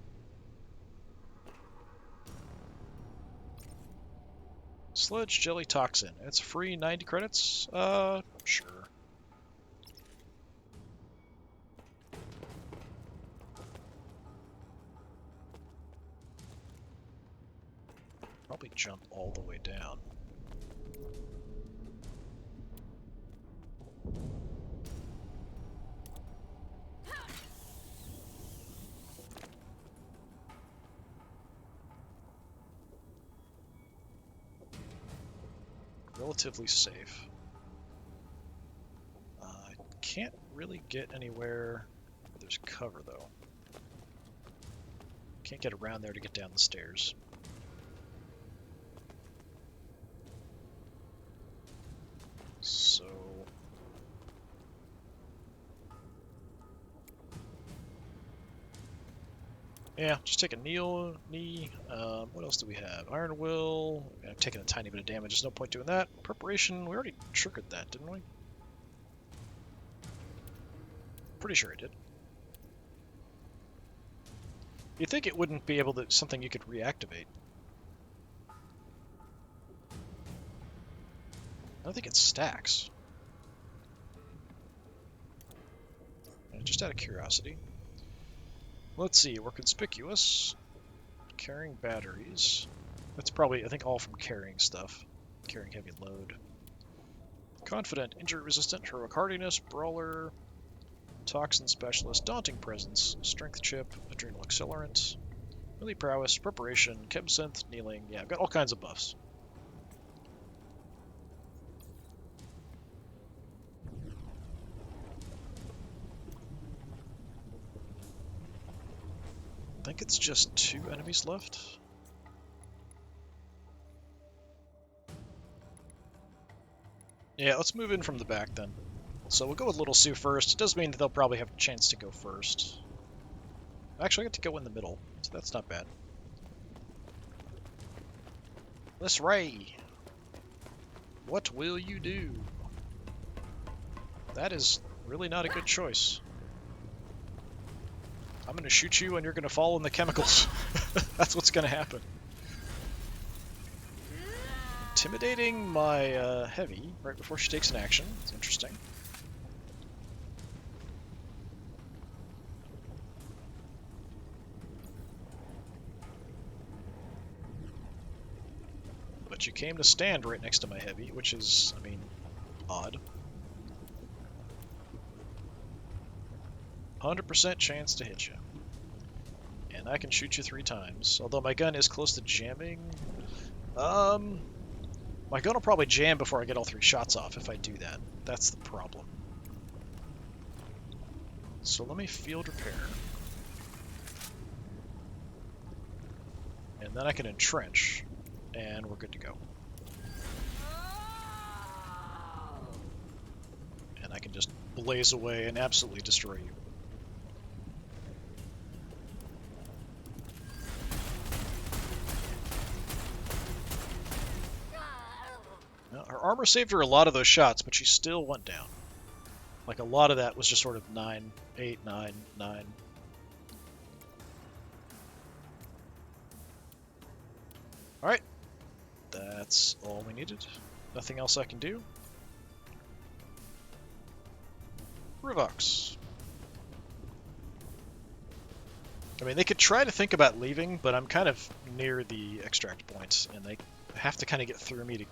Sludge Jelly Toxin. It's free 90 credits? Sure. Probably jump all the way down. Relatively safe. I can't really get anywhere where there's cover, though. Can't get around there to get down the stairs. Yeah, just take a knee. What else do we have? Iron Will. I've taken a tiny bit of damage. There's no point doing that. Preparation. We already triggered that, didn't we? Pretty sure it did. You'd think it wouldn't be able to something you could reactivate. I don't think it stacks. Just out of curiosity. Let's see. We're conspicuous. Carrying batteries. That's probably, I think, all from carrying stuff. Carrying heavy load. Confident, injury resistant, heroic hardiness, brawler, toxin specialist, daunting presence, strength chip, adrenal accelerant, melee prowess, preparation, chem synth, kneeling. Yeah, I've got all kinds of buffs. I think it's just 2 enemies left. Yeah, let's move in from the back then. So we'll go with Little Sue first. It does mean that they'll probably have a chance to go first. Actually, I get to go in the middle, so that's not bad. Miss Ray, what will you do? That is really not a good choice. I'm going to shoot you and you're going to fall in the chemicals. That's what's going to happen. Intimidating my heavy right before she takes an action. It's interesting. But you came to stand right next to my heavy, which is, I mean, odd. 100% chance to hit you. And I can shoot you 3 times. Although my gun is close to jamming. My gun will probably jam before I get all 3 shots off if I do that. That's the problem. So let me field repair. And then I can entrench. And we're good to go. And I can just blaze away and absolutely destroy you. Now, her armor saved her a lot of those shots, but she still went down. Like, a lot of that was just sort of 9, 8, 9, 9. Alright. That's all we needed. Nothing else I can do. Rivox. I mean, they could try to think about leaving, but I'm kind of near the extract point, and they have to kind of get through me to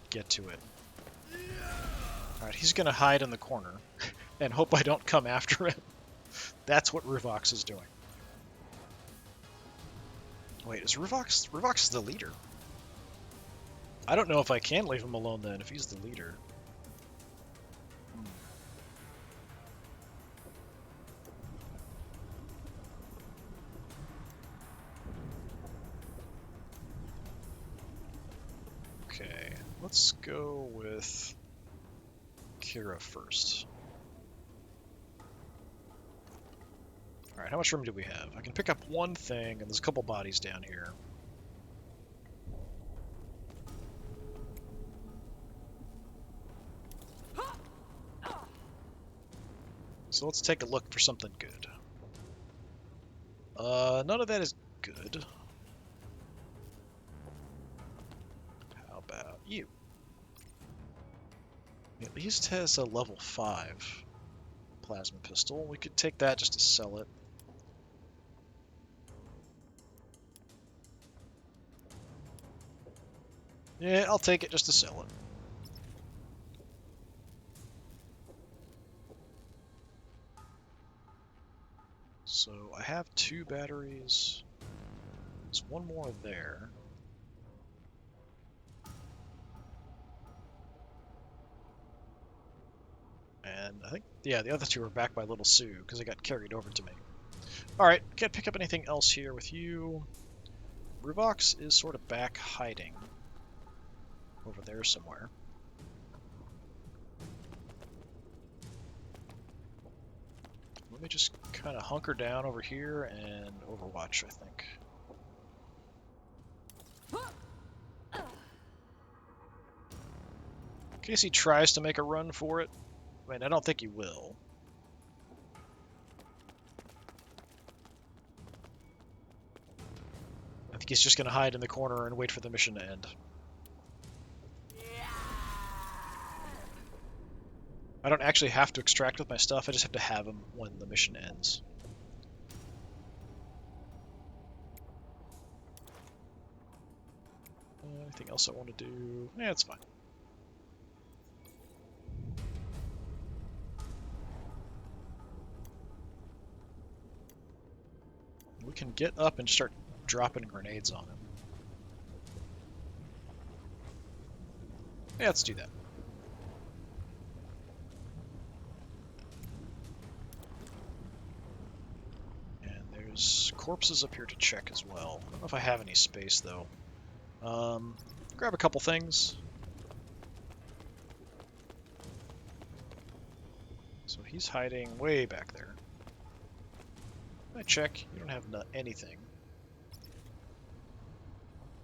get to it. Alright, he's going to hide in the corner and hope I don't come after him. That's what Rivox is doing. Wait, is Rivox... Rivox is the leader. I don't know if I can leave him alone then, if he's the leader. Okay, let's go with Kira first. Alright, how much room do we have? I can pick up one thing, and there's a couple bodies down here. So let's take a look for something good. None of that is good. How about you? He at least has a level 5 plasma pistol. We could take that just to sell it. Yeah, I'll take it just to sell it. So I have 2 batteries. There's one more there. And I think, yeah, the other 2 are back by Little Sue because they got carried over to me. Alright, can't pick up anything else here with you. Rivox is sort of back hiding over there somewhere. let me just kind of hunker down over here and overwatch, I think. In case he tries to make a run for it. I mean, I don't think he will. I think he's just going to hide in the corner and wait for the mission to end. I don't actually have to extract with my stuff, I just have to have him when the mission ends. Anything else I want to do? Yeah, it's fine. We can get up and start dropping grenades on him. Yeah, let's do that. And there's corpses up here to check as well. I don't know if I have any space, though. Grab a couple things. So he's hiding way back there. I check. You don't have anything.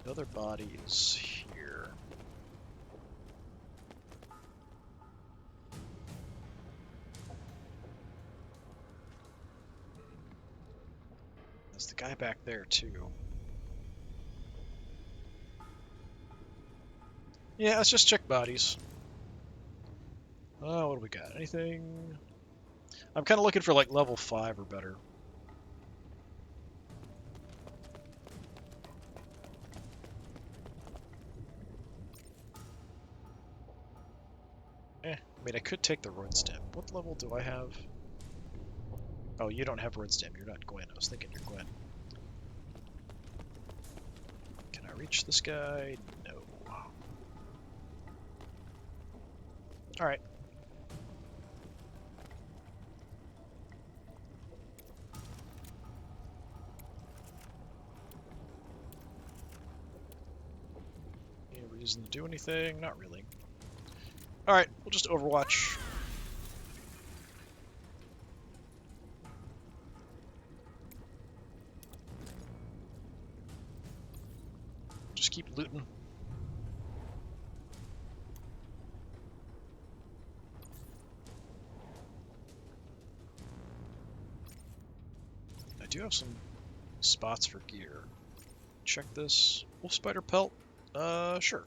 The other body is here. There's the guy back there, too. Yeah, let's just check bodies. What do we got? Anything? I'm kind of looking for like level 5 or better. I mean, I could take the Roid Stem. What level do I have? Oh, you don't have Roid Stem. You're not Gwen. I was thinking you're Gwen. Can I reach this guy? No. Alright. Any reason to do anything? Not really. Alright, we'll just overwatch. Just keep looting. I do have some spots for gear. Check this. Wolf spider pelt? Sure.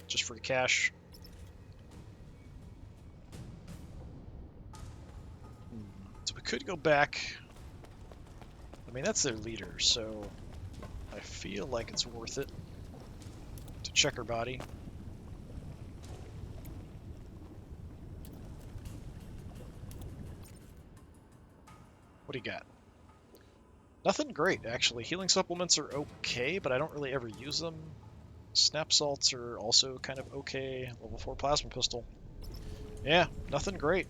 Just for the cash. So we could go back. I mean, that's their leader, so I feel like it's worth it to check her body. What do you got? Nothing great, actually. Healing supplements are okay, but I don't really ever use them. Snap salts are also kind of okay. Level 4 plasma pistol. Yeah, nothing great.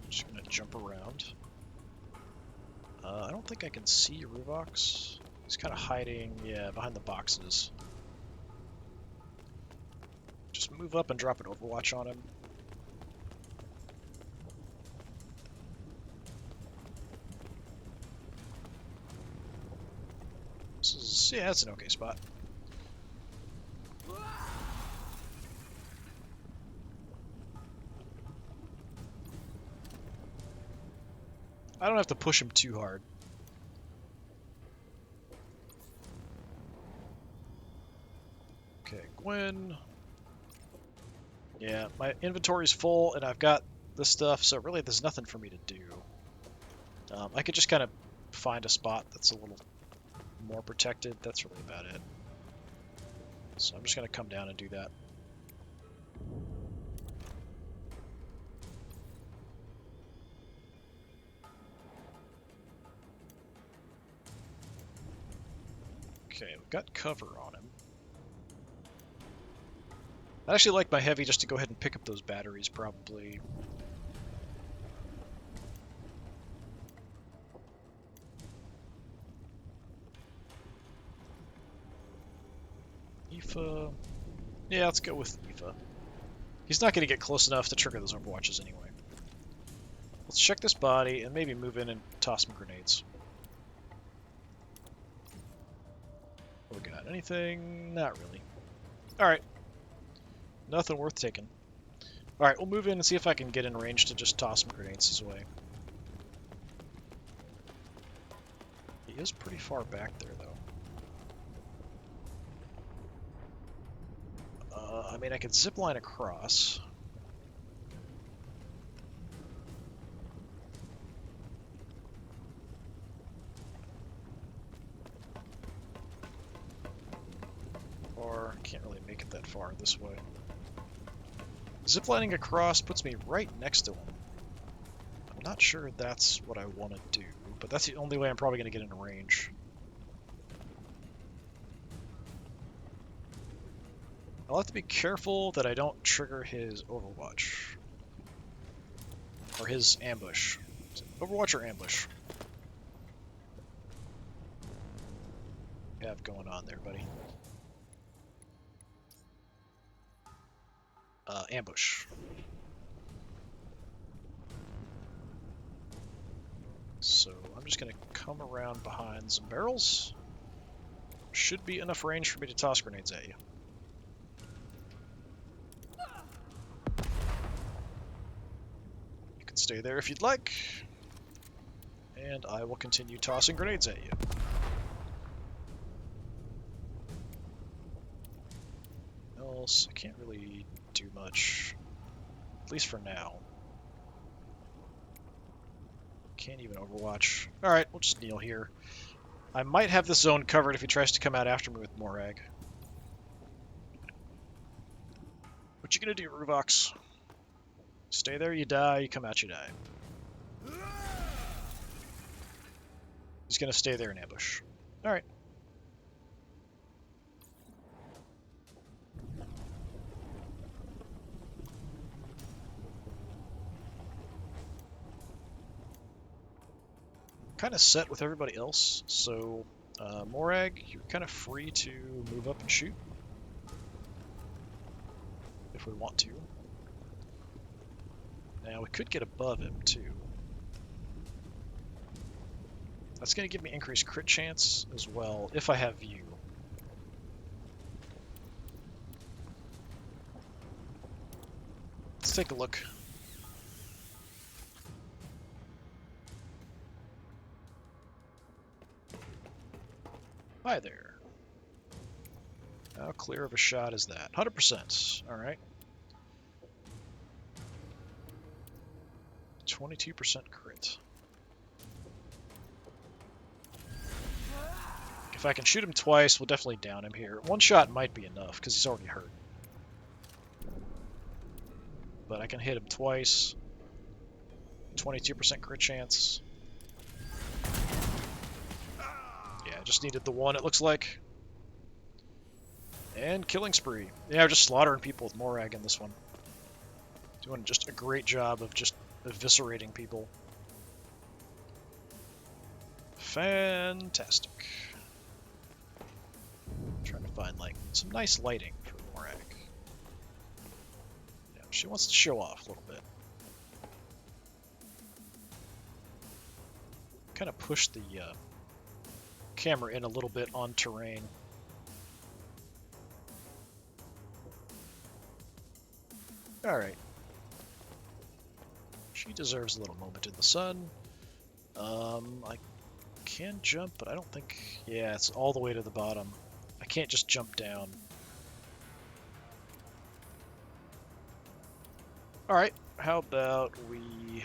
Just gonna jump around. I don't think I can see Ruvox. He's kind of hiding, yeah, behind the boxes. Just move up and drop an overwatch on him. This is, yeah, that's an okay spot. I don't have to push him too hard. Okay, Gwen. Yeah, my inventory's full and I've got this stuff, so really there's nothing for me to do. I could just kind of find a spot that's a little more protected. That's really about it. So I'm just going to come down and do that. Okay, we've got cover on him. I'd actually like my heavy just to go ahead and pick up those batteries, probably. Aoife. Yeah, let's go with Eva. He's not going to get close enough to trigger those overwatches anyway. Let's check this body and maybe move in and toss some grenades. What we got? Anything? Not really. Alright. Nothing worth taking. Alright, we'll move in and see if I can get in range to just toss some grenades his way. He is pretty far back there, though. I mean, I could zipline across. Or, can't really make it that far this way. Ziplining across puts me right next to him. I'm not sure that's what I want to do, but that's the only way I'm probably going to get into range. I'll have to be careful that I don't trigger his Overwatch. Or his ambush. Overwatch or ambush? What do you have going on there, buddy? Ambush. So I'm just going to come around behind some barrels. Should be enough range for me to toss grenades at you. You can stay there if you'd like. And I will continue tossing grenades at you. Else, I can't really do much. At least for now. Can't even Overwatch. Alright, we'll just kneel here. I might have this zone covered if he tries to come out after me with Morag. What you gonna do, Ruvox? Stay there, you die. You come out, you die. He's gonna stay there in ambush. Alright. Kind of set with everybody else, so Morag, you're kind of free to move up and shoot if we want to. Now we could get above him too. That's going to give me increased crit chance as well if I have view. Let's take a look. Hi there. How clear of a shot is that? 100%. Alright. 22% crit. If I can shoot him twice, we'll definitely down him here. One shot might be enough, because he's already hurt. But I can hit him twice. 22% crit chance. Yeah, I just needed the one, it looks like. And killing spree. Yeah, just slaughtering people with Morag in this one. Doing just a great job of just eviscerating people. Fantastic. Trying to find like some nice lighting for Morag. Yeah, she wants to show off a little bit. Kind of push the camera in a little bit on terrain. Alright. She deserves a little moment in the sun. I can jump, but I don't think... Yeah, it's all the way to the bottom. I can't just jump down. Alright, how about we...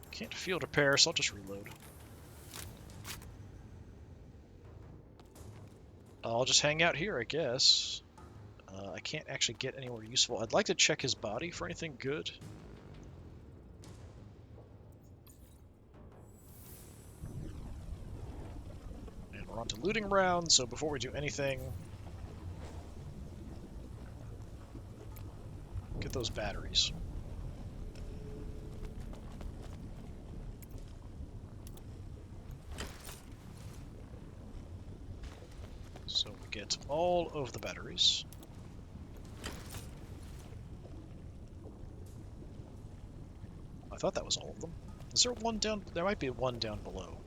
Can't field repair, so I'll just reload. I'll just hang out here, I guess. I can't actually get anywhere useful. I'd like to check his body for anything good. And we're on to looting round, so before we do anything... Get those batteries. So we get all of the batteries. I thought that was all of them. Is there one down? There might be one down below.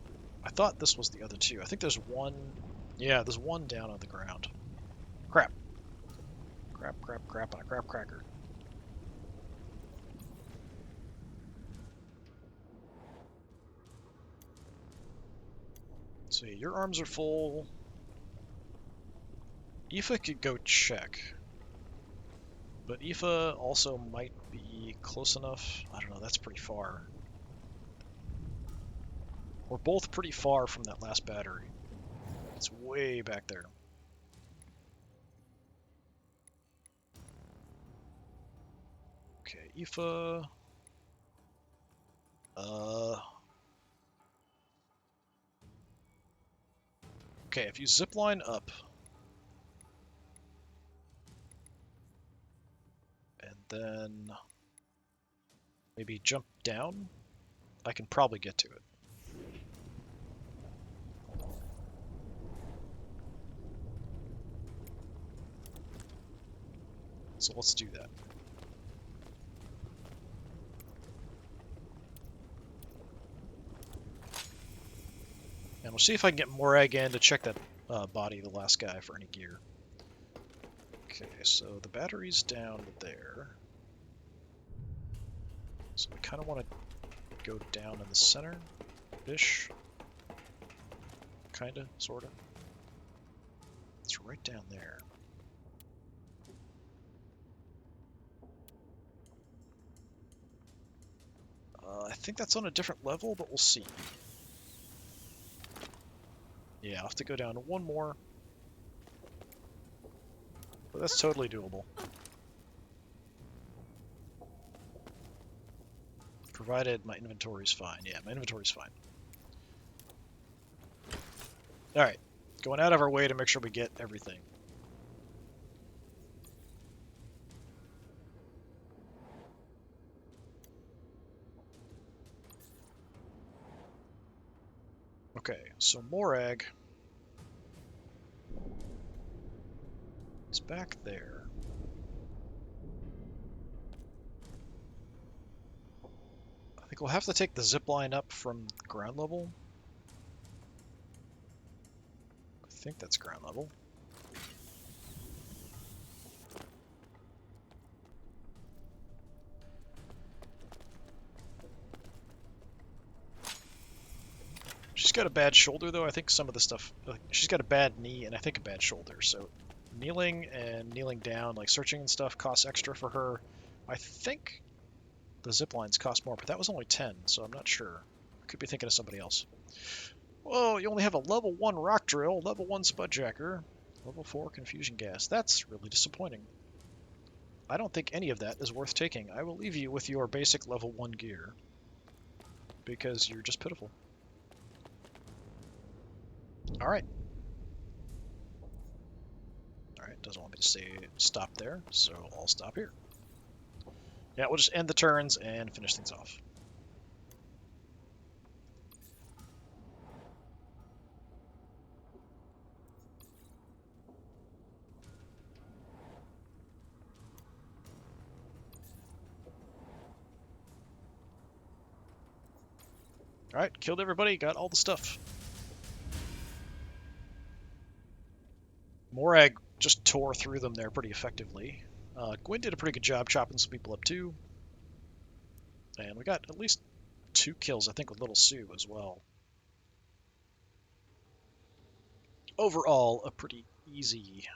I thought this was the other two. I think there's one. Yeah, there's one down on the ground. Crap. Crap, crap, crap on a crap cracker. So your arms are full. Aoife could go check. But Aoife also might be close enough. I don't know, that's pretty far. We're both pretty far from that last battery. It's way back there. Okay, Aoife. Okay, if you zipline up, and then maybe jump down, I can probably get to it. So let's do that. And we'll see if I can get Morag in to check that body of the last guy for any gear. Okay, so the battery's down there. So we kind of want to go down in the center-ish. Kinda, sorta. It's right down there. I think that's on a different level, but we'll see. Yeah, I'll have to go down one more. But that's totally doable. Provided my inventory's fine. Yeah, my inventory's fine. Alright, going out of our way to make sure we get everything. Okay, so Morag is back there. I think we'll have to take the zip line up from ground level. I think that's ground level. She's got a bad shoulder, though. I think some of the stuff... She's got a bad knee and I think a bad shoulder, so kneeling and kneeling down, like searching and stuff, costs extra for her. I think the zip lines cost more, but that was only 10, so I'm not sure. I could be thinking of somebody else. Whoa, you only have a level 1 rock drill, level 1 spudjacker, level 4 confusion gas. That's really disappointing. I don't think any of that is worth taking. I will leave you with your basic level 1 gear, because you're just pitiful. Alright. Alright, doesn't want me to say stop there, so I'll stop here. Yeah, we'll just end the turns and finish things off. Alright, killed everybody, got all the stuff. Morag just tore through them there pretty effectively. Gwyn did a pretty good job chopping some people up too. And we got at least 2 kills, I think, with Little Sue as well. Overall, a pretty easy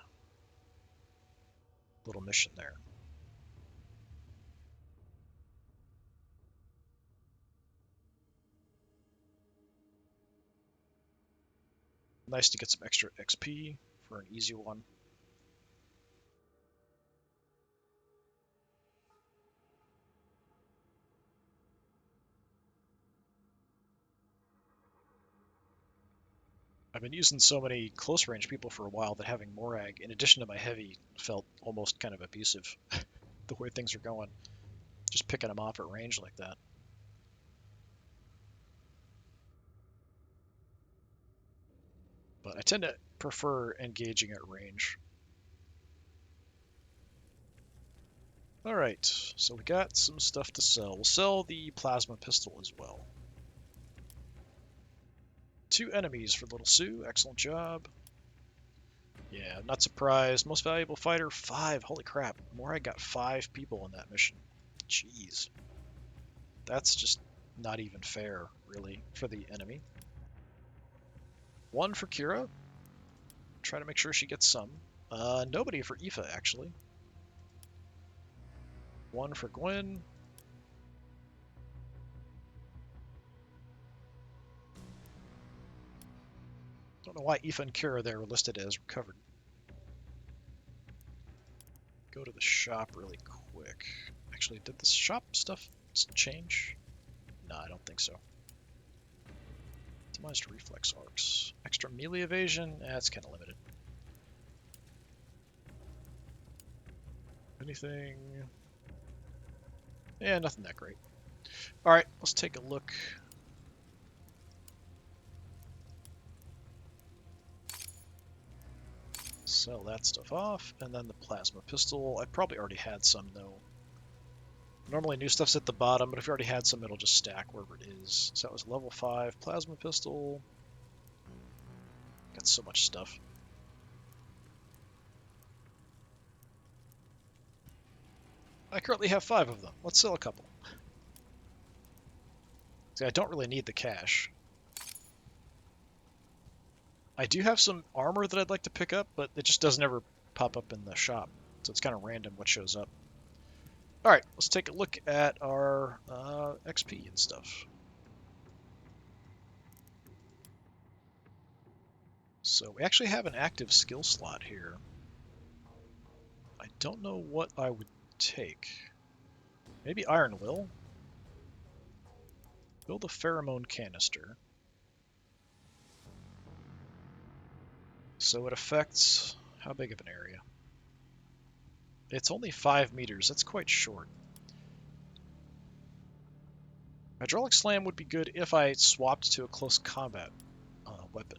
little mission there. Nice to get some extra XP for an easy one. I've been using so many close range people for a while that having Morag, in addition to my heavy, felt almost kind of abusive. The way things are going. Just picking them off at range like that. But I tend to prefer engaging at range. Alright, so we got some stuff to sell. We'll sell the plasma pistol as well. 2 enemies for Little Sue. Excellent job. Yeah, not surprised. Most valuable fighter, 5. Holy crap. Morag got 5 people in that mission. Jeez. That's just not even fair, really, for the enemy. 1 for Kira. Try to make sure she gets some. Nobody for Aoife, actually. 1 for Gwen. Don't know why Aoife and Kira there were listed as recovered. Go to the shop really quick. Actually, did the shop stuff change? No, I don't think so. Optimized reflex arcs. Extra melee evasion? That's kind of limited. Anything? Yeah, nothing that great. Alright, let's take a look. Sell that stuff off, and then the plasma pistol. I probably already had some, though. Normally new stuff's at the bottom, but if you already had some, it'll just stack wherever it is. So that was level 5 plasma pistol. Got so much stuff. I currently have 5 of them. Let's sell a couple. See, I don't really need the cash. I do have some armor that I'd like to pick up, but it just doesn't ever pop up in the shop. So it's kind of random what shows up. Alright, let's take a look at our XP and stuff. So we actually have an active skill slot here. I don't know what I would take. Maybe Iron Will? Build a pheromone canister. So it affects how big of an area? It's only 5 meters. That's quite short. Hydraulic Slam would be good if I swapped to a close combat weapon.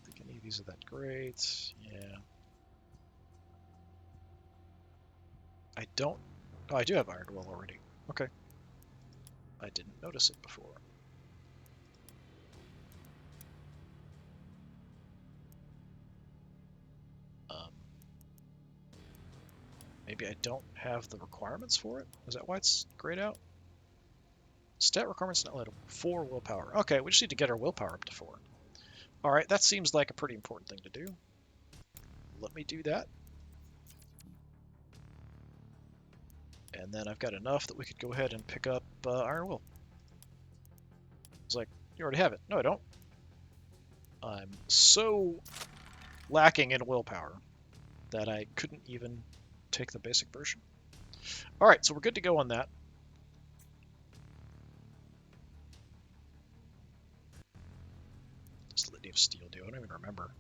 I think any of these are that great. Yeah. I don't... Oh, I do have Iron Will already. Okay. I didn't notice it before. Maybe I don't have the requirements for it? Is that why it's grayed out? Stat requirements not let 4 willpower. Okay, we just need to get our willpower up to 4. Alright, that seems like a pretty important thing to do. Let me do that. And then I've got enough that we could go ahead and pick up Iron Will. It's like, you already have it. No, I don't. I'm so lacking in willpower that I couldn't even take the basic version. Alright, so we're good to go on that. What's the Litany of Steel do? I don't even remember.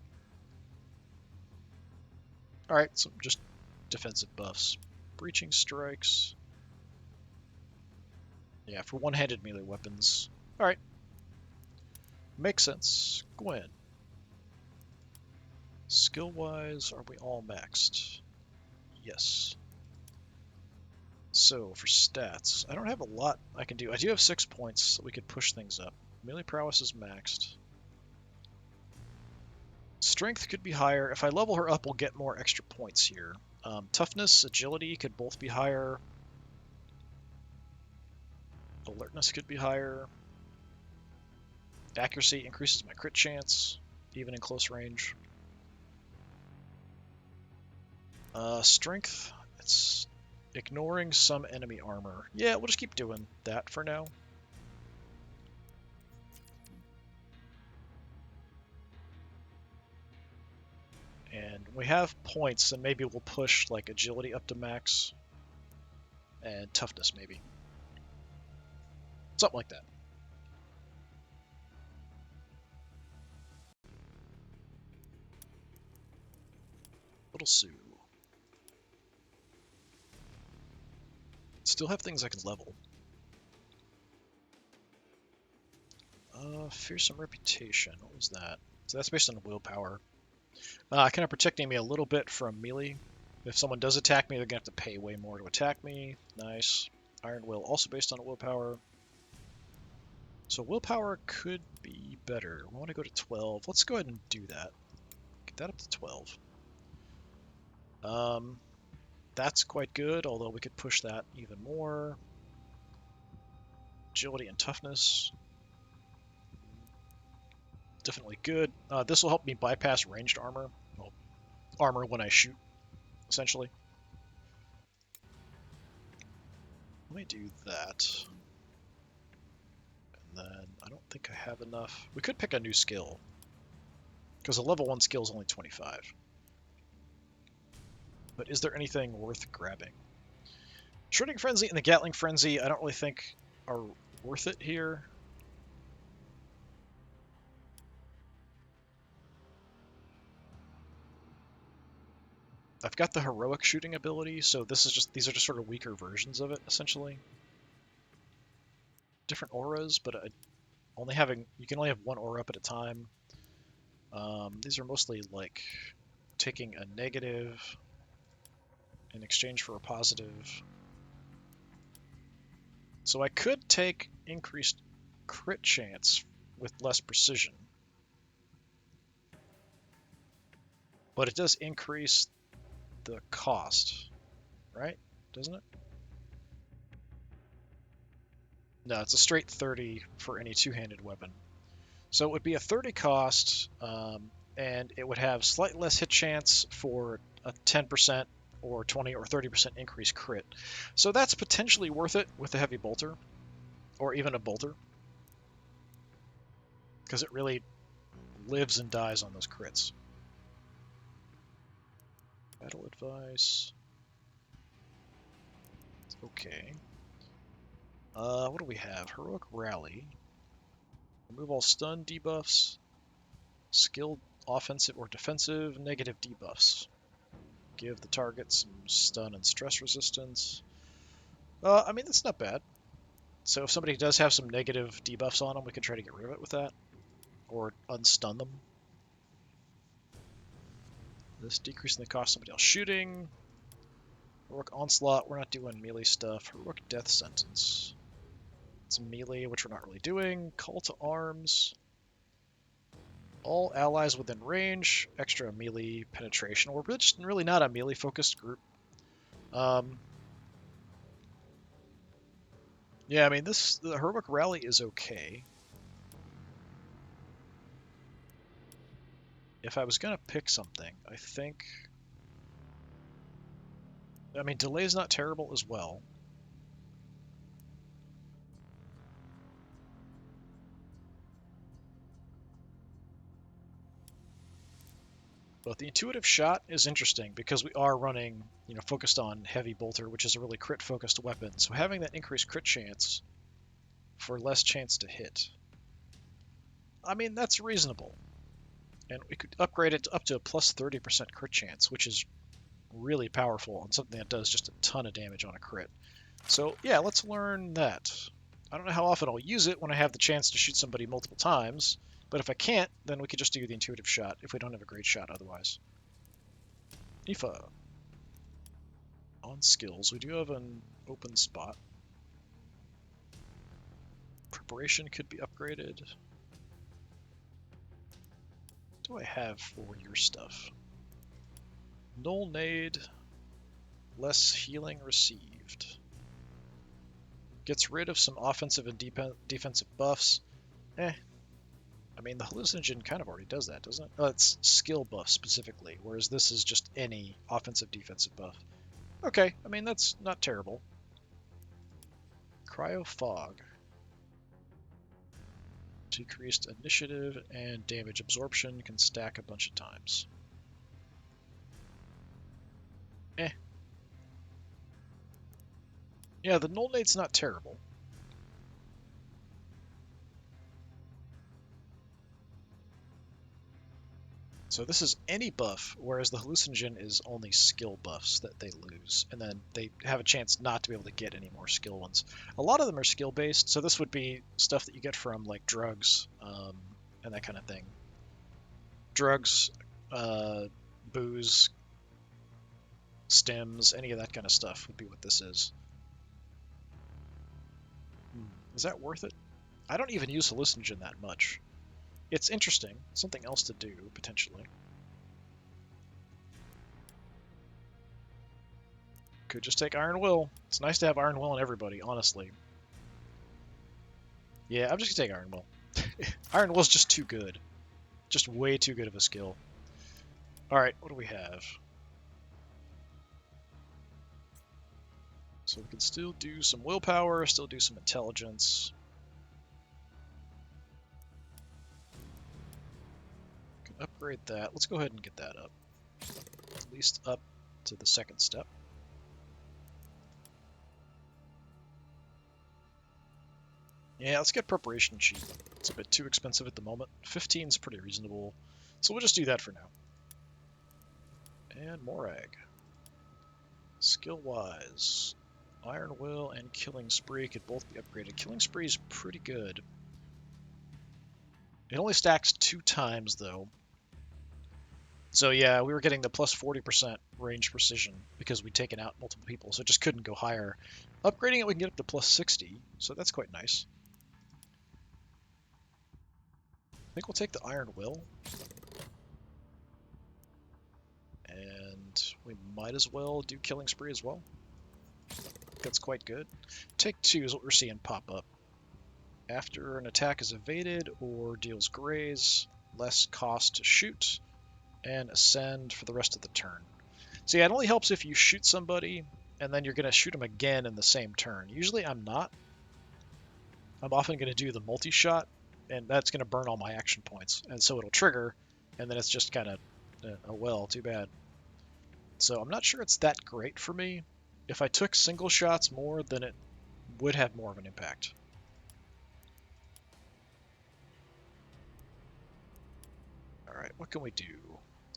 Alright, so just defensive buffs. Breaching strikes. Yeah, for one-handed melee weapons. Alright. Makes sense. Gwen. Skill-wise, are we all maxed? Yes. So, for stats, I don't have a lot I can do. I do have 6 points, so we could push things up. Melee prowess is maxed. Strength could be higher. If I level her up, we'll get more extra points here. Toughness, agility could both be higher. Alertness could be higher. Accuracy increases my crit chance, even in close range. Strength, it's ignoring some enemy armor. Yeah, we'll just keep doing that for now. And we have points, and maybe we'll push like agility up to max. And toughness, maybe. Something like that. Little Sue. Still have things I can level. Fearsome Reputation. What was that? So that's based on willpower. Kind of protecting me a little bit from melee. If someone does attack me, they're going to have to pay way more to attack me. Nice. Iron Will, also based on willpower. So willpower could be better. We want to go to 12. Let's go ahead and do that. Get that up to 12. That's quite good, although we could push that even more. Agility and toughness. Definitely good. This will help me bypass ranged armor. Well, armor when I shoot, essentially. Let me do that. And then I don't think I have enough. We could pick a new skill, because a level 1 skill is only 25. But is there anything worth grabbing? Shredding Frenzy and the Gatling Frenzy I don't really think are worth it here. I've got the heroic shooting ability, so these are just sort of weaker versions of it, essentially. Different auras, but you can only have one aura up at a time. These are mostly like taking a negative in exchange for a positive. So I could take increased crit chance with less precision. But it does increase the cost, right? Doesn't it? No, it's a straight 30 for any two-handed weapon. So it would be a 30 cost, and it would have slightly less hit chance for a 10% or 20 or 30% increased crit. So that's potentially worth it with a heavy bolter, or even a bolter, because it really lives and dies on those crits. Battle advice. Okay. What do we have? Heroic Rally. Remove all stun debuffs. Skilled offensive or defensive negative debuffs. Give the target some stun and stress resistance. I mean, that's not bad. So if somebody does have some negative debuffs on them, we can try to get rid of it with that. Or unstun them. This decreasing the cost of somebody else shooting. Heroic Onslaught, we're not doing melee stuff. Heroic Death Sentence. It's melee, which we're not really doing. Call to Arms. All allies within range. Extra melee penetration. We're just really not a melee-focused group. Yeah, I mean, the Heroic Rally is okay. If I was going to pick something, I think... I mean, Delay's not terrible as well. But the Intuitive Shot is interesting because we are running, focused on Heavy Bolter, which is a really crit-focused weapon. So having that increased crit chance for less chance to hit, I mean, that's reasonable. And we could upgrade it up to a plus 30% crit chance, which is really powerful on something that does just a ton of damage on a crit. So yeah, let's learn that. I don't know how often I'll use it when I have the chance to shoot somebody multiple times, but if I can't, then we could just do the Intuitive Shot if we don't have a great shot otherwise. Ifa. On skills, we do have an open spot. Preparation could be upgraded. What do I have for your stuff? Null Nade, less healing received. Gets rid of some offensive and defensive buffs. I mean, the hallucinogen kind of already does that, doesn't it? It's skill buff specifically, whereas this is just any offensive defensive buff. Okay, I mean, that's not terrible. Cryo Fog. Decreased initiative and damage absorption, can stack a bunch of times. Yeah, the Null Nade's not terrible. So this is any buff, whereas the hallucinogen is only skill buffs that they lose, and then they have a chance not to be able to get any more skill ones. A lot of them are skill based, so this would be stuff that you get from like drugs and that kind of thing. Drugs, booze, stems, any of that kind of stuff would be what this is. Is that worth it? I don't even use hallucinogen that much. It's interesting, something else to do, potentially. Could just take Iron Will. It's nice to have Iron Will on everybody, honestly. Yeah, I'm just gonna take Iron Will. Iron Will's just too good. Just way too good of a skill. Alright, what do we have? So we can still do some willpower, still do some intelligence. We can upgrade that. Let's go ahead and get that up. At least up to the second step. Yeah, let's get preparation cheap. It's a bit too expensive at the moment. 15 is pretty reasonable, so we'll just do that for now. And Morag. Skill-wise, Iron Will and Killing Spree could both be upgraded. Killing Spree is pretty good. It only stacks 2 times, though. So yeah, we were getting the plus 40% range precision because we'd taken out multiple people, so it just couldn't go higher. Upgrading it, we can get up to plus 60, so that's quite nice. I think we'll take the Iron Will. And we might as well do Killing Spree as well. That's quite good. Take 2 is what we're seeing pop up. After an attack is evaded or deals graze, less cost to shoot, and ascend for the rest of the turn. So yeah, it only helps if you shoot somebody, and then you're going to shoot them again in the same turn. Usually I'm not. I'm often going to do the multi-shot, and that's going to burn all my action points. And so it'll trigger, and then it's just kind of, oh well, too bad. So I'm not sure it's that great for me. If I took single shots more, then it would have more of an impact. Alright, what can we do?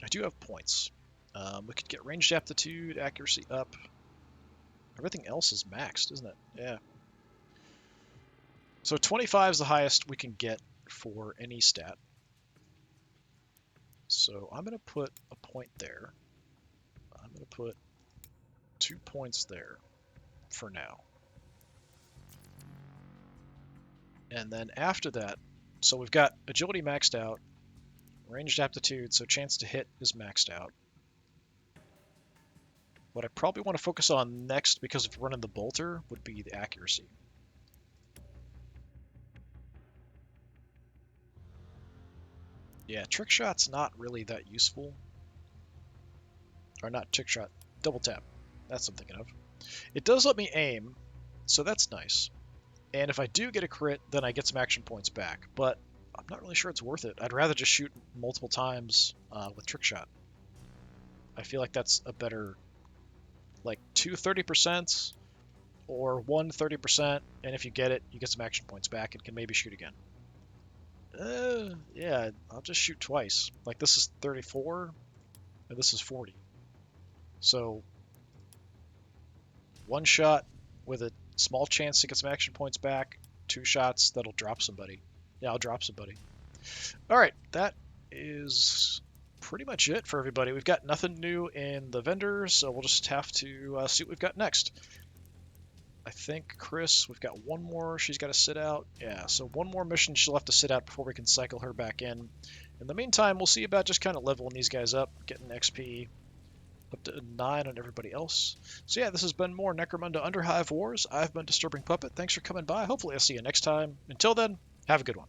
I do have points. We could get ranged aptitude, accuracy up. Everything else is maxed, isn't it? Yeah. So 25 is the highest we can get for any stat. So I'm going to put a point there. I'm going to put 2 points there for now. And then after that, so we've got agility maxed out, ranged aptitude, so chance to hit is maxed out. What I probably want to focus on next, because of running the bolter, would be the accuracy. Yeah, trick shot's not really that useful. Or not trick shot, double tap. That's what I'm thinking of. It does let me aim, so that's nice. And if I do get a crit, then I get some action points back. But I'm not really sure it's worth it. I'd rather just shoot multiple times with trick shot. I feel like that's a better, like 2 30% or 1 30%, and if you get it, you get some action points back and can maybe shoot again. Yeah, I'll just shoot twice. Like this is 34, and this is 40. So 1 shot with a small chance to get some action points back, 2 shots that'll drop somebody. Yeah, I'll drop somebody. Alright, that is pretty much it for everybody. We've got nothing new in the vendors, so we'll just have to see what we've got next. I think Chris, we've got 1 more she's got to sit out. Yeah, so 1 more mission she'll have to sit out before we can cycle her back in. In the meantime, we'll see about just kind of leveling these guys up, getting XP up to 9 on everybody else. So yeah, this has been more Necromunda Underhive Wars. I've been Disturbing Puppet. Thanks for coming by. Hopefully I'll see you next time. Until then, have a good one.